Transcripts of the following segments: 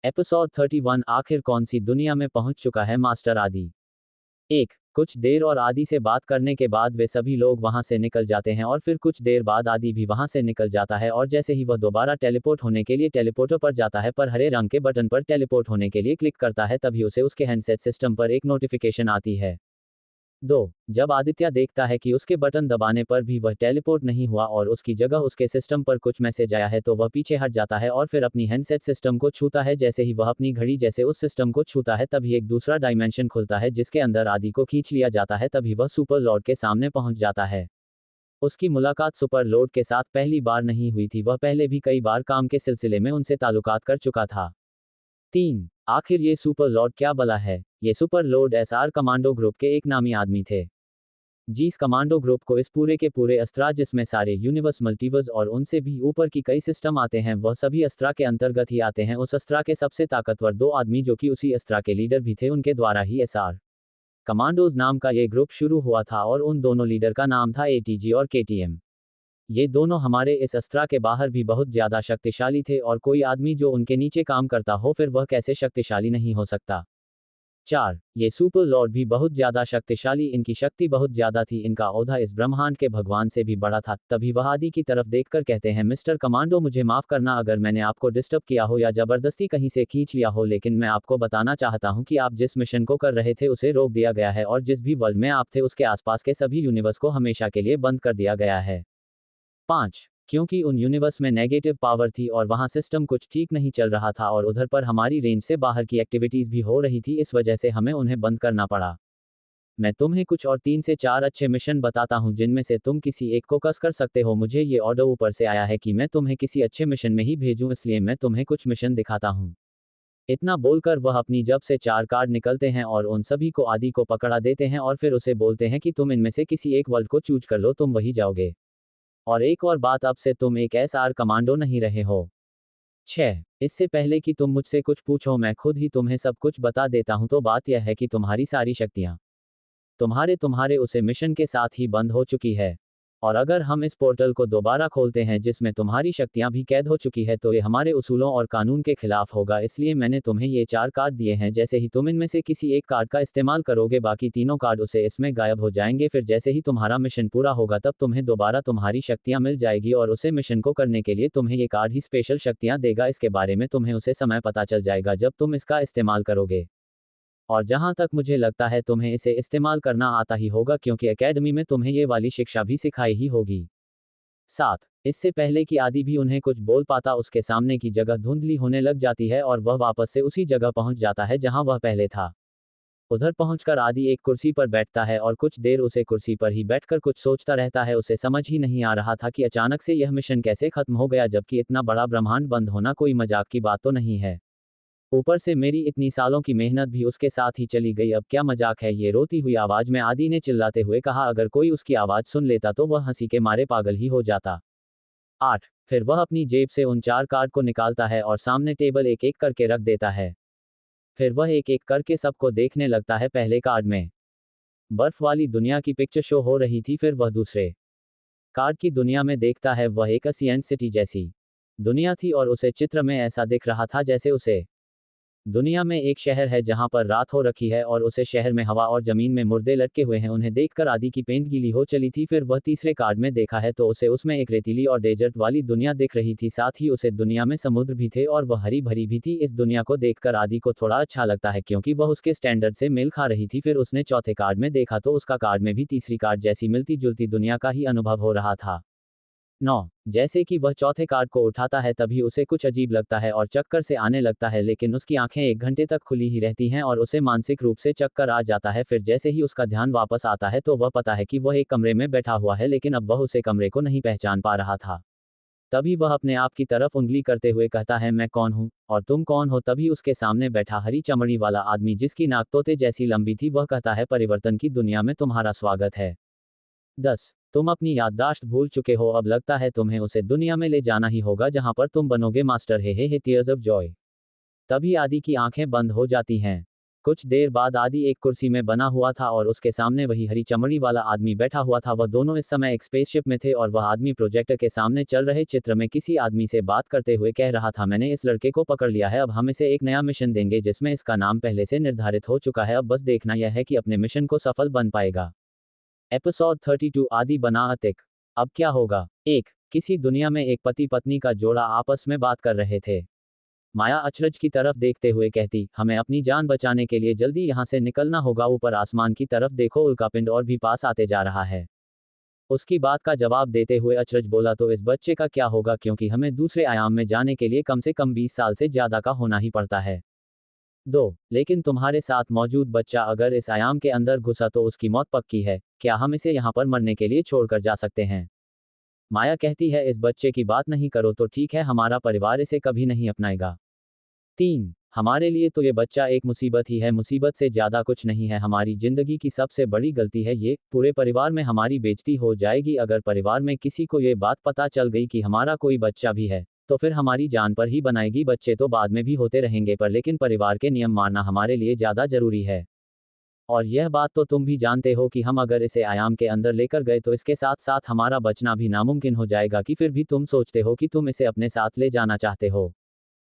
Episode 31 आखिर कौन सी दुनिया में पहुंच चुका है मास्टर आदि। एक कुछ देर और आदि से बात करने के बाद वे सभी लोग वहां से निकल जाते हैं और फिर कुछ देर बाद आदि भी वहां से निकल जाता है और जैसे ही वह दोबारा टेलीपोर्ट होने के लिए टेलीपोर्टर पर जाता है पर हरे रंग के बटन पर टेलीपोर्ट होने के लिए क्लिक करता है तभी उसे उसके हैंडसेट सिस्टम पर एक नोटिफिकेशन आती है। 2 जब आदित्य देखता है कि उसके बटन दबाने पर भी वह टेलीपोर्ट नहीं हुआ और उसकी जगह उसके सिस्टम पर कुछ मैसेज आया है तो वह पीछे हट जाता है और फिर अपनी हैंडसेट सिस्टम को छूता है। जैसे ही वह अपनी घड़ी जैसे उस सिस्टम को छूता है तभी एक दूसरा डायमेंशन खुलता है जिसके अंदर आदि को खींच लिया जाता है तभी वह सुपर लॉर्ड के सामने पहुंच जाता है। उसकी मुलाकात सुपर लॉर्ड के साथ पहली बार नहीं हुई थी, वह पहले भी कई बार काम के सिलसिले में उनसे ताल्लुकात कर चुका था। 3 आखिर ये सुपर लॉर्ड क्या बला है। ये super Lord SR commando group के एक नामी आदमी थे। जीस कमांडो ग्रुप को इस पूरे के पूरे अस्त्रा जिसमें सारे यूनिवर्स मल्टीवर्स और उनसे भी ऊपर की कई सिस्टम आते हैं वह सभी अस्त्रा के अंतर्गत ही आते हैं। उस अस्त्रा के सबसे ताकतवर 2 आदमी जो कि उसी अस्त्रा के लीडर भी थे उनके द्वारा ही एसआर कमांडोज नाम का ये ग्रुप शुरू हुआ था और उन दोनों लीडर का नाम था एटीजी और केटीएम। ये दोनों हमारे इस अस्त्रा के बाहर भी बहुत ज्यादा शक्तिशाली थे और कोई आदमी जो उनके नीचे काम करता हो फिर वह कैसे शक्तिशाली नहीं हो सकता। 4 ये सुपर लॉर्ड भी बहुत ज्यादा शक्तिशाली, इनकी शक्ति बहुत ज्यादा थी, इनका ओहदा इस ब्रह्मांड के भगवान से भी बड़ा था। तभी वह आदि की तरफ देखकर कहते हैं मिस्टर कमांडो मुझे माफ करना अगर मैंने आपको डिस्टर्ब किया हो या जबरदस्ती कहीं से खींच लिया हो, लेकिन मैं आपको बताना चाहता हूं कि आप जिस मिशन को कर रहे थे उसे रोक दिया गया है और जिस भी वर्ल्ड में आप थे उसके आसपास के सभी यूनिवर्स को हमेशा के लिए बंद कर दिया गया है। 5 क्योंकि उन यूनिवर्स में नेगेटिव पावर थी और वहां सिस्टम कुछ ठीक नहीं चल रहा था और उधर पर हमारी रेंज से बाहर की एक्टिविटीज भी हो रही थी, इस वजह से हमें उन्हें बंद करना पड़ा। मैं तुम्हें कुछ और 3 से 4 अच्छे मिशन बताता हूं जिनमें से तुम किसी एक को कस कर सकते हो। मुझे ये ऑर्डर ऊपर से आया है कि मैं तुम्हें किसी अच्छे मिशन में ही भेजूं, इसलिए मैं तुम्हें कुछ मिशन दिखाता हूं। इतना बोलकर वह अपनी जब से 4 कार्ड निकलते हैं और उन सभी को आदि को पकड़ा देते हैं और फिर उसे बोलते हैं कि तुम इनमें से किसी एक वर्ल्ड को चूज कर लो, तुम वही जाओगे। और एक और बात, अब से तुम एक एसआर कमांडो नहीं रहे हो। 6 इससे पहले कि तुम मुझसे कुछ पूछो मैं खुद ही तुम्हें सब कुछ बता देता हूं। तो बात यह है कि तुम्हारी सारी शक्तियां तुम्हारे उसे मिशन के साथ ही बंद हो चुकी है और अगर हम इस पोर्टल को दोबारा खोलते हैं जिसमें तुम्हारी शक्तियां भी कैद हो चुकी है तो ये हमारे उसूलों और कानून के खिलाफ होगा। इसलिए मैंने तुम्हें ये 4 कार्ड दिए हैं, जैसे ही तुम इनमें से किसी एक कार्ड का इस्तेमाल करोगे बाकी तीनों कार्ड उसे इसमें गायब हो जाएंगे। फिर जैसे ही तुम्हारा मिशन पूरा होगा तब तुम्हें दोबारा तुम्हारी शक्तियां मिल जाएगी और उसे मिशन को करने के लिए तुम्हें ये कार्ड ही स्पेशल शक्तियां देगा। इसके बारे में तुम्हें उसे समय पता चल जाएगा जब तुम इसका इस्तेमाल करोगे। और जहां तक मुझे लगता है तुम्हें इसे इस्तेमाल करना आता ही होगा क्योंकि एकेडमी में तुम्हें ये वाली शिक्षा भी सिखाई ही होगी। 7 इससे पहले कि आदि भी उन्हें कुछ बोल पाता उसके सामने की जगह धुंधली होने लग जाती है और वह वापस से उसी जगह पहुंच जाता है जहां वह पहले था। उधर पहुंचकर आदि एक कुर्सी पर बैठता है और कुछ देर उसे कुर्सी पर ही बैठकर कुछ सोचता रहता है। उसे समझ ही नहीं आ रहा था कि अचानक से यह मिशन कैसे खत्म हो गया, जबकि इतना बड़ा ब्रह्मांड बंद होना कोई मजाक की बात तो नहीं है। ऊपर से मेरी इतनी सालों की मेहनत भी उसके साथ ही चली गई, अब क्या मजाक है ये। रोती हुई आवाज में आदि ने चिल्लाते हुए कहा। अगर कोई उसकी आवाज सुन लेता तो वह हंसी के मारे पागल ही हो जाता। 8 फिर वह अपनी जेब से उन 4 कार्ड को निकालता है और सामने टेबल एक एक करके रख देता है। फिर वह एक एक करके सबको देखने लगता है। पहले कार्ड में बर्फ वाली दुनिया की पिक्चर शो हो रही थी, फिर वह दूसरे कार्ड की दुनिया में देखता है। वह एक एशियन सिटी जैसी दुनिया थी और उसे चित्र में ऐसा दिख रहा था जैसे उसे दुनिया में एक शहर है जहां पर रात हो रखी है और उसे शहर में हवा और जमीन में मुर्दे लटके हुए हैं। उन्हें देखकर आदि की पेंट गीली हो चली थी। फिर वह तीसरे कार्ड में देखा है तो उसे उसमें एक रेतीली और डेजर्ट वाली दुनिया दिख रही थी, साथ ही उसे दुनिया में समुद्र भी थे और वह हरी भरी भी थी। इस दुनिया को देखकर आदि को थोड़ा अच्छा लगता है क्योंकि वह उसके स्टैंडर्ड से मेल खा रही थी। फिर उसने चौथे कार्ड में देखा तो उसका कार्ड में भी तीसरी कार्ड जैसी मिलती जुलती दुनिया का ही अनुभव हो रहा था। 9 जैसे कि वह चौथे कार्ड को उठाता है तभी उसे कुछ अजीब लगता है और चक्कर से आने लगता है, लेकिन उसकी आंखें 1 घंटे तक खुली ही रहती हैं और उसे मानसिक रूप से चक्कर आ जाता है। फिर जैसे ही उसका ध्यान वापस आता है तो वह पता है कि वह एक कमरे में बैठा हुआ है, लेकिन अब वह उसे कमरे को नहीं पहचान पा रहा था। तभी वह अपने आप की तरफ उंगली करते हुए कहता है मैं कौन हूं और तुम कौन हो। तभी उसके सामने बैठा हरी चमड़ी वाला आदमी जिसकी नाक तोते जैसी लंबी थी वह कहता है परिवर्तन की दुनिया में तुम्हारा स्वागत है। 10 तुम अपनी याददाश्त भूल चुके हो, अब लगता है तुम्हें उसे दुनिया में ले जाना ही होगा जहां पर तुम बनोगे master hey tears of joy. तभी आदि की आंखें बंद हो जाती हैं। कुछ देर बाद आदि एक कुर्सी में बना हुआ था और उसके सामने वही हरी चमड़ी वाला आदमी बैठा हुआ था। वह दोनों इस समय एक स्पेसशिप में थे और वह आदमी प्रोजेक्टर के सामने चल रहे चित्र में किसी आदमी से बात करते हुए कह रहा था, मैंने इस लड़के को पकड़ लिया है, अब हम इसे एक नया मिशन देंगे जिसमें इसका नाम पहले से निर्धारित हो चुका है, अब बस देखना यह है कि अपने मिशन को सफल बन पाएगा। एपिसोड 32 आदि बना अतिक। अब क्या होगा। किसी दुनिया में एक पति पत्नी का जोड़ा आपस में बात कर रहे थे। माया अचरज की तरफ देखते हुए कहती, हमें अपनी जान बचाने के लिए जल्दी यहाँ से निकलना होगा, ऊपर आसमान की तरफ देखो, उल्कापिंड और भी पास आते जा रहा है। उसकी बात का जवाब देते हुए अचरज बोला, तो इस बच्चे का क्या होगा, क्योंकि हमें दूसरे आयाम में जाने के लिए कम से कम 20 साल से ज्यादा का होना ही पड़ता है। लेकिन तुम्हारे साथ मौजूद बच्चा अगर इस आयाम के अंदर घुसा तो उसकी मौत पक्की है, क्या हम इसे यहाँ पर मरने के लिए छोड़कर जा सकते हैं। माया कहती है, इस बच्चे की बात नहीं करो तो ठीक है, हमारा परिवार इसे कभी नहीं अपनाएगा। हमारे लिए तो ये बच्चा एक मुसीबत ही है, मुसीबत से ज्यादा कुछ नहीं है, हमारी जिंदगी की सबसे बड़ी गलती है ये, पूरे परिवार में हमारी बेइज्जती हो जाएगी, अगर परिवार में किसी को ये बात पता चल गई कि हमारा कोई बच्चा भी है तो फिर हमारी जान पर ही बनाएगी, बच्चे तो बाद में भी होते रहेंगे पर लेकिन परिवार के नियम मानना हमारे लिए ज्यादा जरूरी है। और यह बात तो तुम भी जानते हो कि हम अगर इसे आयाम के अंदर लेकर गए तो इसके साथ साथ हमारा बचना भी नामुमकिन हो जाएगा, कि फिर भी तुम सोचते हो कि तुम इसे अपने साथ ले जाना चाहते हो।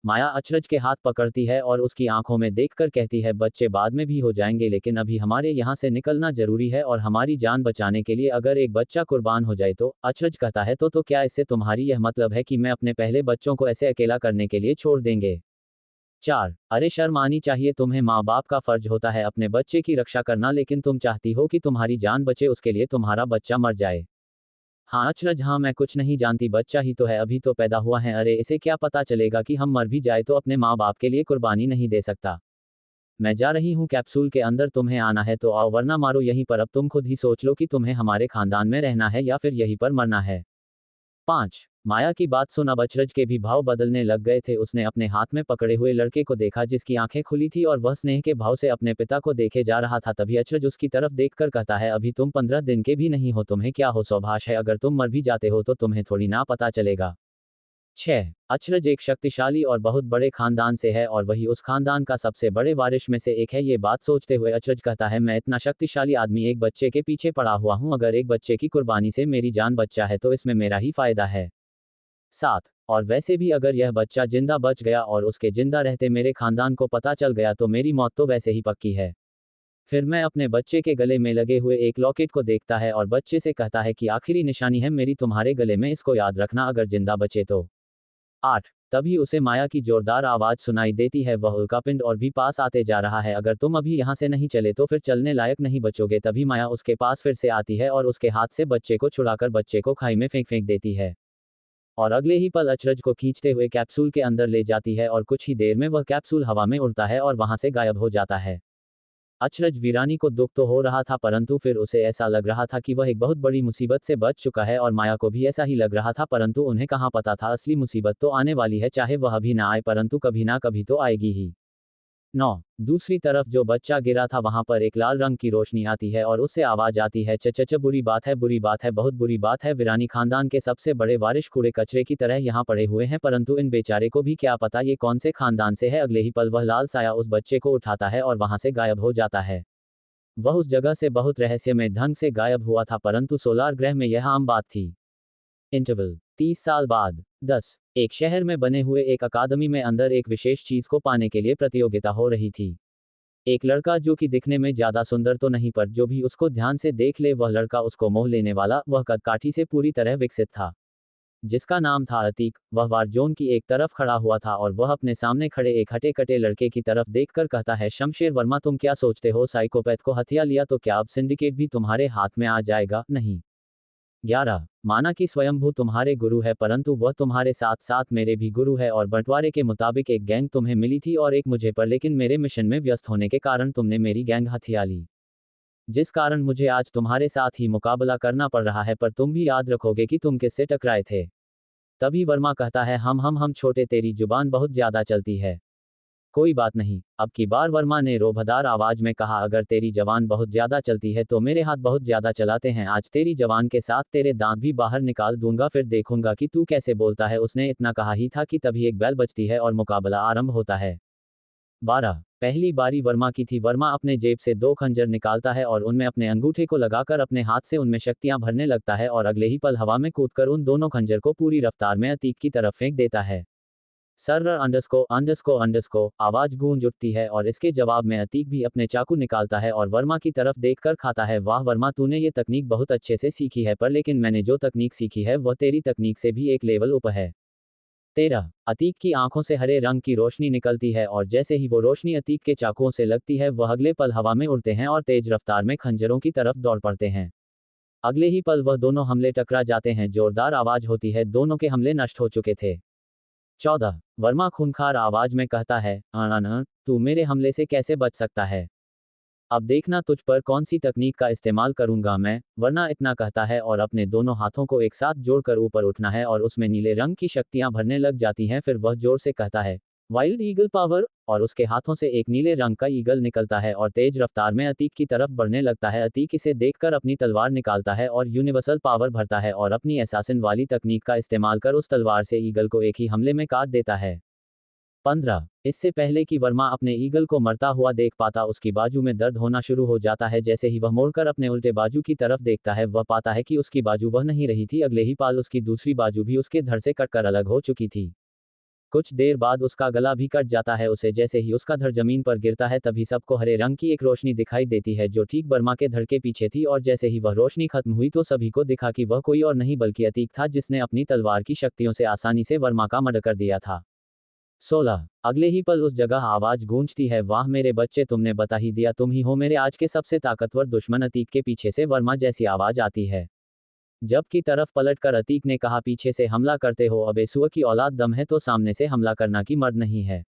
माया अचरज के हाथ पकड़ती है और उसकी आंखों में देखकर कहती है, बच्चे बाद में भी हो जाएंगे, लेकिन अभी हमारे यहाँ से निकलना जरूरी है और हमारी जान बचाने के लिए अगर एक बच्चा कुर्बान हो जाए तो। अचरज कहता है, तो क्या इससे तुम्हारी यह मतलब है कि मैं अपने पहले बच्चों को ऐसे अकेला करने के लिए छोड़ देंगे। 4 अरे शर्म आनी चाहिए तुम्हें, माँ बाप का फर्ज होता है अपने बच्चे की रक्षा करना, लेकिन तुम चाहती हो कि तुम्हारी जान बचे, उसके लिए तुम्हारा बच्चा मर जाए। हाँ अचरज, हाँ मैं कुछ नहीं जानती, बच्चा ही तो है, अभी तो पैदा हुआ है, अरे इसे क्या पता चलेगा कि हम मर भी जाए तो अपने माँ बाप के लिए कुर्बानी नहीं दे सकता। मैं जा रही हूँ कैप्सूल के अंदर, तुम्हें आना है तो आओ वरना मारो यहीं पर, अब तुम खुद ही सोच लो कि तुम्हें हमारे खानदान में रहना है या फिर यहीं पर मरना है। 5 माया की बात सुन अब अचरज के भी भाव बदलने लग गए थे। उसने अपने हाथ में पकड़े हुए लड़के को देखा जिसकी आंखें खुली थी और वह स्नेह के भाव से अपने पिता को देखे जा रहा था। तभी अचरज उसकी तरफ देखकर कहता है, अभी तुम 15 दिन के भी नहीं हो, तुम्हें क्या हो सौभाष है, अगर तुम मर भी जाते हो तो तुम्हें थोड़ी ना पता चलेगा। 6 अचरज एक शक्तिशाली और बहुत बड़े खानदान से है और वही उस खानदान का सबसे बड़े वारिश में से एक है। ये बात सोचते हुए अचरज कहता है, मैं इतना शक्तिशाली आदमी एक बच्चे के पीछे पड़ा हुआ हूं, अगर एक बच्चे की कुर्बानी से मेरी जान बच्चा है तो इसमें मेरा ही फायदा है। 7 और वैसे भी अगर यह बच्चा जिंदा बच गया और उसके जिंदा रहते मेरे खानदान को पता चल गया तो मेरी मौत तो वैसे ही पक्की है। फिर मैं अपने बच्चे के गले में लगे हुए एक लॉकेट को देखता है और बच्चे से कहता है कि आखिरी निशानी है मेरी तुम्हारे गले में, इसको याद रखना अगर जिंदा बचे तो। 8 तभी उसे माया की जोरदार आवाज सुनाई देती है, वह उल्कापिंड और भी पास आते जा रहा है, अगर तुम अभी यहाँ से नहीं चले तो फिर चलने लायक नहीं बचोगे। तभी माया उसके पास फिर से आती है और उसके हाथ से बच्चे को छुड़ाकर बच्चे को खाई में फेंक देती है और अगले ही पल अचरज को खींचते हुए कैप्सूल के अंदर ले जाती है और कुछ ही देर में वह कैप्सूल हवा में उड़ता है और वहां से गायब हो जाता है। अचरज वीरानी को दुख तो हो रहा था परंतु फिर उसे ऐसा लग रहा था कि वह एक बहुत बड़ी मुसीबत से बच चुका है और माया को भी ऐसा ही लग रहा था, परंतु उन्हें कहाँ पता था असली मुसीबत तो आने वाली है, चाहे वह अभी ना आए परंतु कभी ना कभी तो आएगी ही। 9 दूसरी तरफ जो बच्चा गिरा था वहां पर एक लाल रंग की रोशनी आती है और उससे आवाज आती है, चच बुरी बात है, बुरी बात है, बहुत बुरी बात है, वीरानी खानदान के सबसे बड़े वारिश कूड़े कचरे की तरह यहाँ पड़े हुए हैं, परंतु इन बेचारे को भी क्या पता ये कौन से खानदान से है। अगले ही पल वह लाल साया उस बच्चे को उठाता है और वहां से गायब हो जाता है। वह उस जगह से बहुत रहस्यमय ढंग से गायब हुआ था परंतु सोलार ग्रह में यह आम बात थी। इंटरवल 30 साल बाद 10 एक शहर में बने हुए एक अकादमी में अंदर एक विशेष चीज को पाने के लिए प्रतियोगिता हो रही थी। एक लड़का जो कि दिखने में ज्यादा सुंदर तो नहीं पर जो भी उसको ध्यान से देख ले वह लड़का उसको मोह लेने वाला, वह कदकाठी से पूरी तरह विकसित था जिसका नाम था अतीक। वह वारजोन की एक तरफ खड़ा हुआ था और वह अपने सामने खड़े एक हटे कटे लड़के की तरफ देखकर कहता है, शमशेर वर्मा तुम क्या सोचते हो, साइकोपैथ को हथिया लिया तो क्या अब सिंडिकेट भी तुम्हारे हाथ में आ जाएगा। नहीं। 11 माना कि स्वयंभू तुम्हारे गुरु है परंतु वह तुम्हारे साथ साथ मेरे भी गुरु है और बंटवारे के मुताबिक एक गैंग तुम्हें मिली थी और एक मुझे पर, लेकिन मेरे मिशन में व्यस्त होने के कारण तुमने मेरी गैंग हथिया ली जिस कारण मुझे आज तुम्हारे साथ ही मुकाबला करना पड़ रहा है, पर तुम भी याद रखोगे कि तुम किससे टकराए थे। तभी वर्मा कहता है, हम छोटे, तेरी जुबान बहुत ज्यादा चलती है। कोई बात नहीं। अब की बार वर्मा ने रोबदार आवाज में कहा, अगर तेरी जवान बहुत ज्यादा चलती है तो मेरे हाथ बहुत ज्यादा चलाते हैं, आज तेरी जवान के साथ तेरे दांत भी बाहर निकाल दूंगा, फिर देखूंगा कि तू कैसे बोलता है। उसने इतना कहा ही था कि तभी एक बेल बजती है और मुकाबला आरंभ होता है। 12 पहली बारी वर्मा की थी। वर्मा अपने जेब से 2 खंजर निकालता है और उनमें अपने अंगूठे को लगाकर अपने हाथ से उनमें शक्तियां भरने लगता है और अगले ही पल हवा में कूदकर उन दोनों खंजर को पूरी रफ्तार में अतीक की तरफ फेंक देता है। सर अंडरस्को अंडरस्को अंडरस्को आवाज गूंज उठती है और इसके जवाब में अतीक भी अपने चाकू निकालता है और वर्मा की तरफ देखकर खाता है। वाह वर्मा, तूने ये तकनीक बहुत अच्छे से सीखी है, पर लेकिन मैंने जो तकनीक सीखी है वह तेरी तकनीक से भी एक लेवल ऊपर है। 13 अतीक की आंखों से हरे रंग की रोशनी निकलती है और जैसे ही वो रोशनी अतीक के चाकुओं से लगती है वह अगले पल हवा में उड़ते हैं और तेज रफ्तार में खंजरों की तरफ दौड़ पड़ते हैं। अगले ही पल वह दोनों हमले टकरा जाते हैं। जोरदार आवाज होती है, दोनों के हमले नष्ट हो चुके थे। 14 वर्मा खूंखार आवाज में कहता है, तू मेरे हमले से कैसे बच सकता है? अब देखना तुझ पर कौन सी तकनीक का इस्तेमाल करूंगा मैं। वरना इतना कहता है और अपने दोनों हाथों को एक साथ जोड़कर ऊपर उठना है और उसमें नीले रंग की शक्तियां भरने लग जाती हैं। फिर वह जोर से कहता है, वाइल्ड ईगल पावर, और उसके हाथों से एक नीले रंग का ईगल निकलता है और तेज रफ्तार में अतीक की तरफ बढ़ने लगता है। अतीक इसे देखकर अपनी तलवार निकालता है और यूनिवर्सल पावर भरता है और अपनी एसासिन वाली तकनीक का इस्तेमाल कर उस तलवार से ईगल को एक ही हमले में काट देता है। 15 इससे पहले कि वर्मा अपने ईगल को मरता हुआ देख पाता, उसकी बाजू में दर्द होना शुरू हो जाता है। जैसे ही वह मुड़कर अपने उल्टे बाजू की तरफ देखता है वह पाता है कि उसकी बाजू वह नहीं रही थी। अगले ही पल उसकी दूसरी बाजू भी उसके धड़ से कटकर अलग हो चुकी थी। कुछ देर बाद उसका गला भी कट जाता है उसे। जैसे ही उसका धड़ जमीन पर गिरता है तभी सबको हरे रंग की एक रोशनी दिखाई देती है जो ठीक वर्मा के धड़ के पीछे थी, और जैसे ही वह रोशनी खत्म हुई तो सभी को दिखा कि वह कोई और नहीं बल्कि अतीक था, जिसने अपनी तलवार की शक्तियों से आसानी से वर्मा का मर्डर कर दिया था। 16 अगले ही पल उस जगह आवाज गूंजती है, वाह मेरे बच्चे, तुमने बता ही दिया, तुम ही हो मेरे आज के सबसे ताकतवर दुश्मन। अतीक के पीछे से वर्मा जैसी आवाज आती है। जब की तरफ पलटकर अतीक ने कहा, पीछे से हमला करते हो? अबे सुअर की औलाद, दम है तो सामने से हमला करना की मर्द नहीं है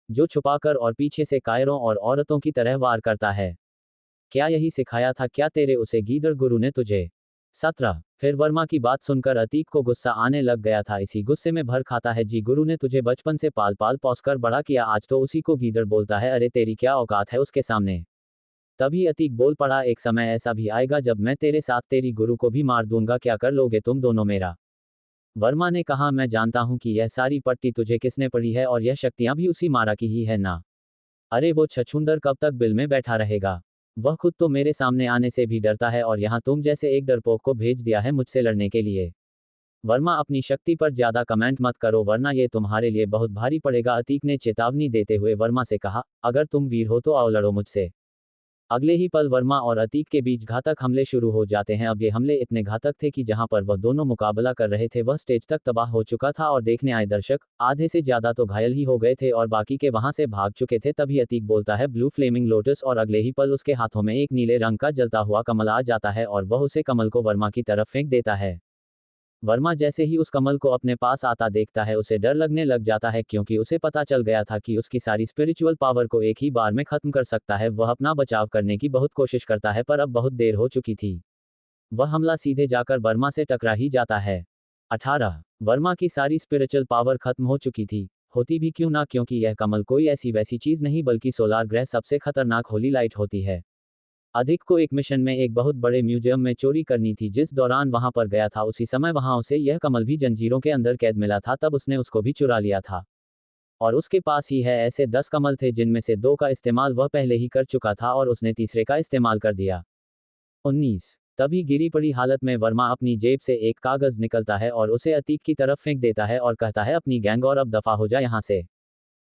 जो छुपाकर और पीछे से कायरों और औरतों की तरह वार करता है। क्या यही सिखाया था क्या तेरे उसे गीदड़ गुरु ने तुझे? 17 फिर वर्मा की बात सुनकर अतीक को गुस्सा आने लग गया था। इसी गुस्से में भर खाता है, जी गुरु ने तुझे बचपन से पाल पाल पौस कर बड़ा किया, आज तो उसी को गीदड़ बोलता है? अरे तेरी क्या औकात है उसके सामने? तभी अतीक बोल पड़ा, एक समय ऐसा भी आएगा जब मैं तेरे साथ तेरी गुरु को भी मार दूंगा, क्या कर लोगे तुम दोनों मेरा? वर्मा ने कहा, मैं जानता हूं कि यह सारी पट्टी तुझे किसने पड़ी है और यह शक्तियां भी उसी मारा की ही है ना। अरे वो छछूंदर कब तक बिल में बैठा रहेगा? वह खुद तो मेरे सामने आने से भी डरता है और यहाँ तुम जैसे एक डरपोक को भेज दिया है मुझसे लड़ने के लिए। वर्मा, अपनी शक्ति पर ज्यादा कमेंट मत करो वरना ये तुम्हारे लिए बहुत भारी पड़ेगा, अतीक ने चेतावनी देते हुए वर्मा से कहा। अगर तुम वीर हो तो आओ लड़ो मुझसे। अगले ही पल वर्मा और अतीक के बीच घातक हमले शुरू हो जाते हैं। अब ये हमले इतने घातक थे कि जहां पर वह दोनों मुकाबला कर रहे थे वह स्टेज तक तबाह हो चुका था और देखने आए दर्शक आधे से ज्यादा तो घायल ही हो गए थे और बाकी के वहां से भाग चुके थे। तभी अतीक बोलता है, ब्लू फ्लेमिंग लोटस, और अगले ही पल उसके हाथों में एक नीले रंग का जलता हुआ कमल आ जाता है और वह उसे कमल को वर्मा की तरफ फेंक देता है। वर्मा जैसे ही उस कमल को अपने पास आता देखता है उसे डर लगने लग जाता है, क्योंकि उसे पता चल गया था कि उसकी सारी स्पिरिचुअल पावर को एक ही बार में खत्म कर सकता है। वह अपना बचाव करने की बहुत कोशिश करता है पर अब बहुत देर हो चुकी थी। वह हमला सीधे जाकर वर्मा से टकरा ही जाता है। 18 वर्मा की सारी स्पिरिचुअल पावर खत्म हो चुकी थी, होती भी क्यों ना, क्योंकि यह कमल कोई ऐसी वैसी चीज नहीं बल्कि सोलार ग्रह सबसे खतरनाक होली लाइट होती है। अधिक को एक मिशन में एक बहुत बड़े म्यूजियम में चोरी करनी थी। जिस दौरान वहां पर गया था उसी समय वहां उसे यह कमल भी जंजीरों के अंदर कैद मिला था, तब उसने उसको भी चुरा लिया था। और उसके पास ही है ऐसे 10 कमल थे जिनमें से 2 का इस्तेमाल वह पहले ही कर चुका था और उसने तीसरे का इस्तेमाल कर दिया। 19 तभी गिरी पड़ी हालत में वर्मा अपनी जेब से एक कागज निकलता है और उसे अतीक की तरफ फेंक देता है और कहता है, अपनी गैंग और अब दफा हो जा यहाँ से।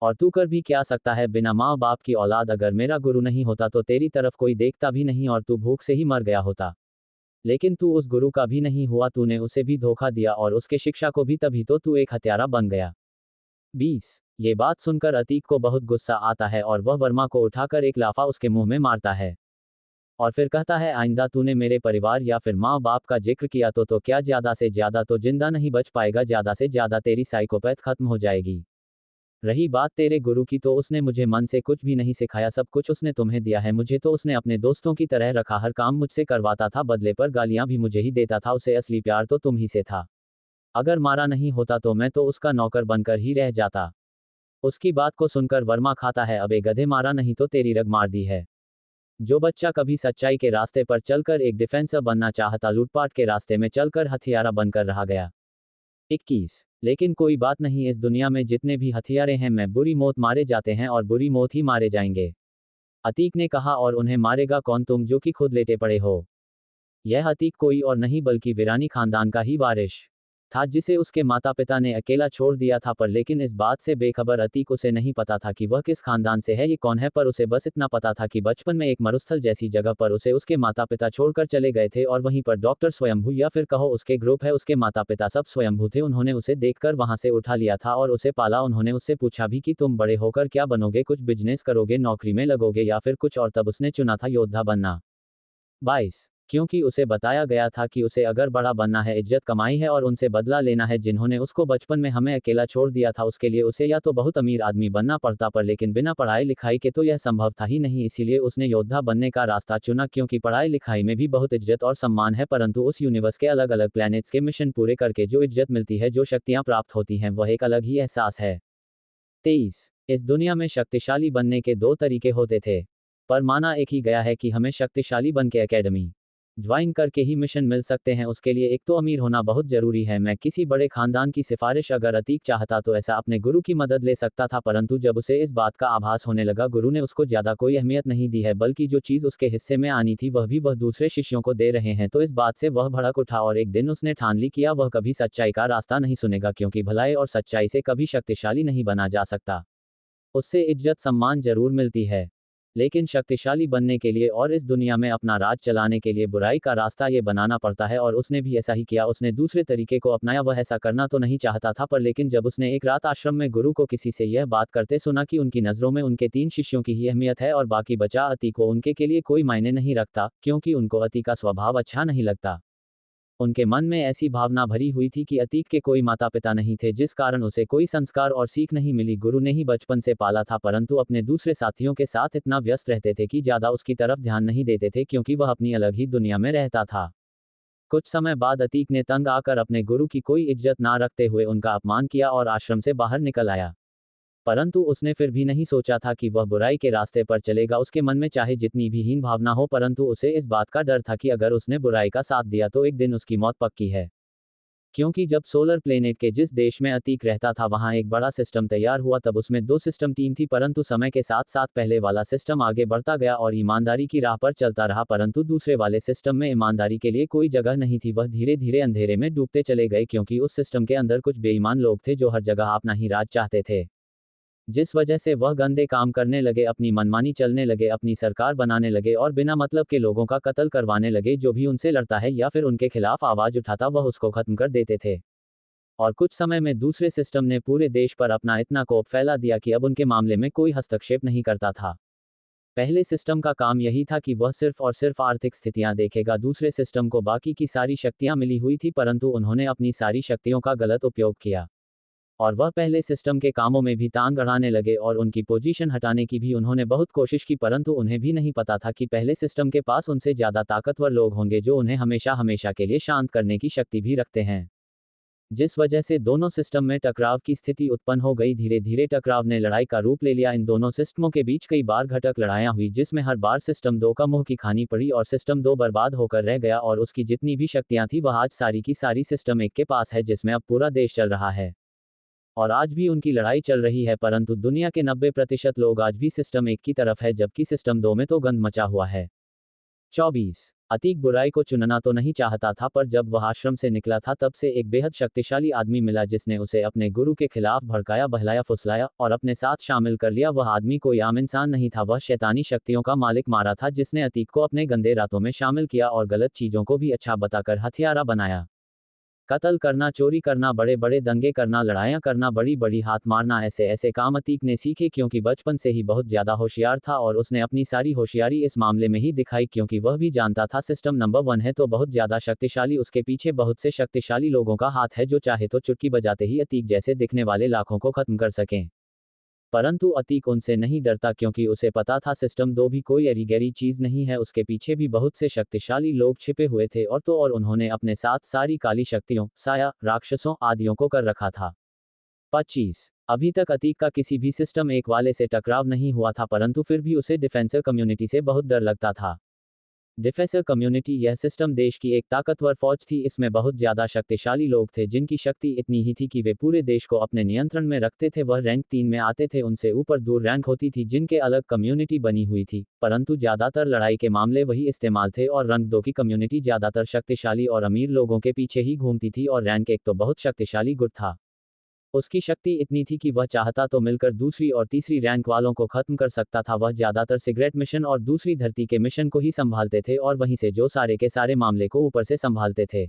और तू कर भी क्या सकता है, बिना माँ बाप की औलाद, अगर मेरा गुरु नहीं होता तो तेरी तरफ कोई देखता भी नहीं और तू भूख से ही मर गया होता। लेकिन तू उस गुरु का भी नहीं हुआ, तूने उसे भी धोखा दिया और उसके शिक्षा को भी, तभी तो तू एक हत्यारा बन गया। 20 ये बात सुनकर अतीक को बहुत गुस्सा आता है और वह वर्मा को उठाकर एक लाफा उसके मुंह में मारता है और फिर कहता है, आइंदा तूने मेरे परिवार या फिर माँ बाप का जिक्र किया तो क्या ज्यादा से ज्यादा तो जिंदा नहीं बच पाएगा, ज्यादा से ज्यादा तेरी साइकोपैथ खत्म हो जाएगी। रही बात तेरे गुरु की, तो उसने मुझे मन से कुछ भी नहीं सिखाया, सब कुछ उसने तुम्हें दिया है। मुझे तो उसने अपने दोस्तों की तरह रखा, हर काम मुझसे करवाता था, बदले पर गालियां भी मुझे ही देता था। उसे असली प्यार तो तुम ही से था। अगर मारा नहीं होता तो मैं तो उसका नौकर बनकर ही रह जाता। उसकी बात को सुनकर वर्मा खाता है, अबे गधे, मारा नहीं तो तेरी रग मार दी है। जो बच्चा कभी सच्चाई के रास्ते पर चलकर एक डिफेंसर बनना चाहता, लूटपाट के रास्ते में चलकर हथियारा बनकर रहा गया। 21 लेकिन कोई बात नहीं, इस दुनिया में जितने भी हथियारे हैं मैं बुरी मौत मारे जाते हैं और बुरी मौत ही मारे जाएंगे। अतीक ने कहा, और उन्हें मारेगा कौन, तुम जो कि खुद लेटे पड़े हो। यह अतीक कोई और नहीं बल्कि विरानी खानदान का ही वारिश था, जिसे उसके माता पिता ने अकेला छोड़ दिया था। पर लेकिन इस बात से बेखबर अतीक, उसे नहीं पता था कि वह किस खानदान से है, ये कौन है, पर उसे बस इतना पता था कि बचपन में एक मरुस्थल जैसी जगह पर उसे उसके माता पिता छोड़कर चले गए थे और वहीं पर डॉक्टर स्वयंभू, या फिर कहो उसके ग्रुप है, उसके माता पिता सब स्वयंभू थे। उन्होंने उसे देखकर वहां से उठा लिया था और उसे पाला। उन्होंने उससे पूछा भी कि तुम बड़े होकर क्या बनोगे, कुछ बिजनेस करोगे, नौकरी में लगोगे या फिर कुछ और, तब उसने चुना था योद्धा बनना। 22 क्योंकि उसे बताया गया था कि उसे अगर बड़ा बनना है, इज्जत कमाई है और उनसे बदला लेना है जिन्होंने उसको बचपन में हमें अकेला छोड़ दिया था, उसके लिए उसे या तो बहुत अमीर आदमी बनना पड़ता, पर लेकिन बिना पढ़ाई लिखाई के तो यह संभव था ही नहीं। इसीलिए उसने योद्धा बनने का रास्ता चुना, क्योंकि पढ़ाई लिखाई में भी बहुत इज्जत और सम्मान है, परंतु उस यूनिवर्स के अलग अलग प्लैनेट्स के मिशन पूरे करके जो इज्जत मिलती है, जो शक्तियां प्राप्त होती हैं, वह एक अलग ही एहसास है। 23 इस दुनिया में शक्तिशाली बनने के दो तरीके होते थे, पर माना एक ही गया है कि हमें शक्तिशाली बन के एकेडमी ज्वाइन करके ही मिशन मिल सकते हैं। उसके लिए एक तो अमीर होना बहुत जरूरी है। मैं किसी बड़े खानदान की सिफारिश अगर अतीक चाहता तो ऐसा अपने गुरु की मदद ले सकता था, परंतु जब उसे इस बात का आभास होने लगा गुरु ने उसको ज्यादा कोई अहमियत नहीं दी है, बल्कि जो चीज उसके हिस्से में आनी थी वह भी वह दूसरे शिष्यों को दे रहे हैं, तो इस बात से वह भड़क उठा और एक दिन उसने ठान ली किया वह कभी सच्चाई का रास्ता नहीं सुनेगा, क्योंकि भलाई और सच्चाई से कभी शक्तिशाली नहीं बना जा सकता। उससे इज्जत सम्मान जरूर मिलती है, लेकिन शक्तिशाली बनने के लिए और इस दुनिया में अपना राज चलाने के लिए बुराई का रास्ता ये बनाना पड़ता है, और उसने भी ऐसा ही किया। उसने दूसरे तरीके को अपनाया। वह ऐसा करना तो नहीं चाहता था, पर लेकिन जब उसने एक रात आश्रम में गुरु को किसी से यह बात करते सुना कि उनकी नज़रों में उनके 3 शिष्यों की ही अहमियत है और बाकी बचा अतीक को उनके के लिए कोई मायने नहीं रखता, क्योंकि उनको अतीक का स्वभाव अच्छा नहीं लगता। उनके मन में ऐसी भावना भरी हुई थी कि अतीक के कोई माता पिता नहीं थे, जिस कारण उसे कोई संस्कार और सीख नहीं मिली। गुरु ने ही बचपन से पाला था, परंतु अपने दूसरे साथियों के साथ इतना व्यस्त रहते थे कि ज्यादा उसकी तरफ ध्यान नहीं देते थे, क्योंकि वह अपनी अलग ही दुनिया में रहता था। कुछ समय बाद अतीक ने तंग आकर अपने गुरु की कोई इज्जत ना रखते हुए उनका अपमान किया और आश्रम से बाहर निकल आया। परंतु उसने फिर भी नहीं सोचा था कि वह बुराई के रास्ते पर चलेगा। उसके मन में चाहे जितनी भी हीन भावना हो, परंतु उसे इस बात का डर था कि अगर उसने बुराई का साथ दिया तो एक दिन उसकी मौत पक्की है। क्योंकि जब सोलर प्लेनेट के जिस देश में अतीक रहता था वहां एक बड़ा सिस्टम तैयार हुआ, तब उसमें 2 सिस्टम टीम थी, परंतु समय के साथ साथ पहले वाला सिस्टम आगे बढ़ता गया और ईमानदारी की राह पर चलता रहा, परंतु दूसरे वाले सिस्टम में ईमानदारी के लिए कोई जगह नहीं थी। वह धीरे धीरे अंधेरे में डूबते चले गए, क्योंकि उस सिस्टम के अंदर कुछ बेईमान लोग थे जो हर जगह अपना ही राज चाहते थे, जिस वजह से वह गंदे काम करने लगे, अपनी मनमानी चलने लगे, अपनी सरकार बनाने लगे और बिना मतलब के लोगों का कत्ल करवाने लगे। जो भी उनसे लड़ता है या फिर उनके खिलाफ आवाज उठाता वह उसको खत्म कर देते थे। और कुछ समय में दूसरे सिस्टम ने पूरे देश पर अपना इतना कोप फैला दिया कि अब उनके मामले में कोई हस्तक्षेप नहीं करता था। पहले सिस्टम का काम यही था कि वह सिर्फ और सिर्फ आर्थिक स्थितियां देखेगा। दूसरे सिस्टम को बाकी की सारी शक्तियां मिली हुई थी, परंतु उन्होंने अपनी सारी शक्तियों का गलत उपयोग किया और वह पहले सिस्टम के कामों में भी टांग अड़ाने लगे और उनकी पोजीशन हटाने की भी उन्होंने बहुत कोशिश की, परंतु उन्हें भी नहीं पता था कि पहले सिस्टम के पास उनसे ज्यादा ताकतवर लोग होंगे जो उन्हें हमेशा हमेशा के लिए शांत करने की शक्ति भी रखते हैं, जिस वजह से दोनों सिस्टम में टकराव की स्थिति उत्पन्न हो गई। धीरे धीरे टकराव ने लड़ाई का रूप ले लिया। इन दोनों सिस्टमों के बीच कई बार घटक लड़ाइयां हुई, जिसमें हर बार सिस्टम 2 का मुंह की खानी पड़ी और सिस्टम 2 बर्बाद होकर रह गया और उसकी जितनी भी शक्तियां थी वह आज सारी की सारी सिस्टम 1 के पास है, जिसमें अब पूरा देश चल रहा है और आज भी उनकी लड़ाई चल रही है, परंतु दुनिया के 90% लोग आज भी सिस्टम 1 की तरफ है, जबकि सिस्टम 2 में तो गंद मचा हुआ है। 24 अतीक बुराई को चुनना तो नहीं चाहता था, पर जब वह आश्रम से निकला था तब से एक बेहद शक्तिशाली आदमी मिला, जिसने उसे अपने गुरु के खिलाफ भड़काया, बहलाया, फुसलाया और अपने साथ शामिल कर लिया। वह आदमी कोई आम इंसान नहीं था, वह शैतानी शक्तियों का मालिक मारा था, जिसने अतीक को अपने गंदे रातों में शामिल किया और गलत चीजों को भी अच्छा बताकर हथियारा बनाया। कत्ल करना, चोरी करना, बड़े बड़े दंगे करना, लड़ाइयाँ करना, बड़ी बड़ी हाथ मारना, ऐसे ऐसे काम अतीक ने सीखे, क्योंकि बचपन से ही बहुत ज्यादा होशियार था और उसने अपनी सारी होशियारी इस मामले में ही दिखाई, क्योंकि वह भी जानता था सिस्टम नंबर 1 है तो बहुत ज्यादा शक्तिशाली, उसके पीछे बहुत से शक्तिशाली लोगों का हाथ है जो चाहे तो चुटकी बजाते ही अतीक जैसे दिखने वाले लाखों को खत्म कर सकें। परंतु अतीक उनसे नहीं डरता, क्योंकि उसे पता था सिस्टम 2 भी कोई अरी गहरी चीज नहीं है, उसके पीछे भी बहुत से शक्तिशाली लोग छिपे हुए थे और तो और उन्होंने अपने साथ सारी काली शक्तियों, साया, राक्षसों आदियों को कर रखा था। 25 अभी तक अतीक का किसी भी सिस्टम 1 वाले से टकराव नहीं हुआ था, परंतु फिर भी उसे डिफेंसर कम्युनिटी से बहुत डर लगता था। डिफेंसर कम्युनिटी, यह सिस्टम देश की एक ताकतवर फौज थी। इसमें बहुत ज्यादा शक्तिशाली लोग थे जिनकी शक्ति इतनी ही थी कि वे पूरे देश को अपने नियंत्रण में रखते थे। वह रैंक 3 में आते थे, उनसे ऊपर दूर रैंक होती थी जिनके अलग कम्युनिटी बनी हुई थी, परंतु ज्यादातर लड़ाई के मामले वही इस्तेमाल थे। और रैंक 2 की कम्युनिटी ज्यादातर शक्तिशाली और अमीर लोगों के पीछे ही घूमती थी और रैंक 1 तो बहुत शक्तिशाली गुट था। उसकी शक्ति इतनी थी कि वह चाहता तो मिलकर दूसरी और तीसरी रैंक वालों को खत्म कर सकता था। वह ज्यादातर सिगरेट मिशन और दूसरी धरती के मिशन को ही संभालते थे और वहीं से जो सारे के सारे मामले को ऊपर से संभालते थे।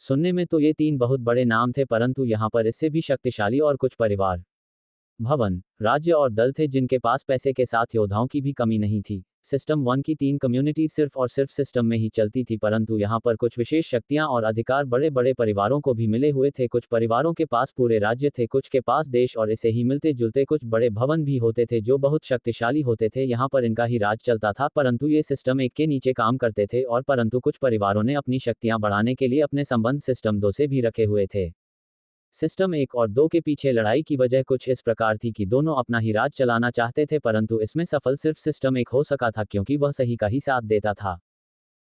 सुनने में तो ये 3 बहुत बड़े नाम थे, परंतु यहाँ पर इससे भी शक्तिशाली और कुछ परिवार, भवन, राज्य और दल थे जिनके पास पैसे के साथ योद्धाओं की भी कमी नहीं थी। सिस्टम 1 की 3 कम्युनिटी सिर्फ और सिर्फ सिस्टम में ही चलती थी, परंतु यहाँ पर कुछ विशेष शक्तियाँ और अधिकार बड़े बड़े परिवारों को भी मिले हुए थे। कुछ परिवारों के पास पूरे राज्य थे, कुछ के पास देश और इसे ही मिलते जुलते कुछ बड़े भवन भी होते थे जो बहुत शक्तिशाली होते थे। यहाँ पर इनका ही राज चलता था, परंतु ये सिस्टम 1 के नीचे काम करते थे। और परंतु कुछ परिवारों ने अपनी शक्तियाँ बढ़ाने के लिए अपने संबंध सिस्टम 2 से भी रखे हुए थे। सिस्टम 1 और 2 के पीछे लड़ाई की वजह कुछ इस प्रकार थी कि दोनों अपना ही राज चलाना चाहते थे, परंतु इसमें सफल सिर्फ सिस्टम 1 हो सका था क्योंकि वह सही का ही साथ देता था।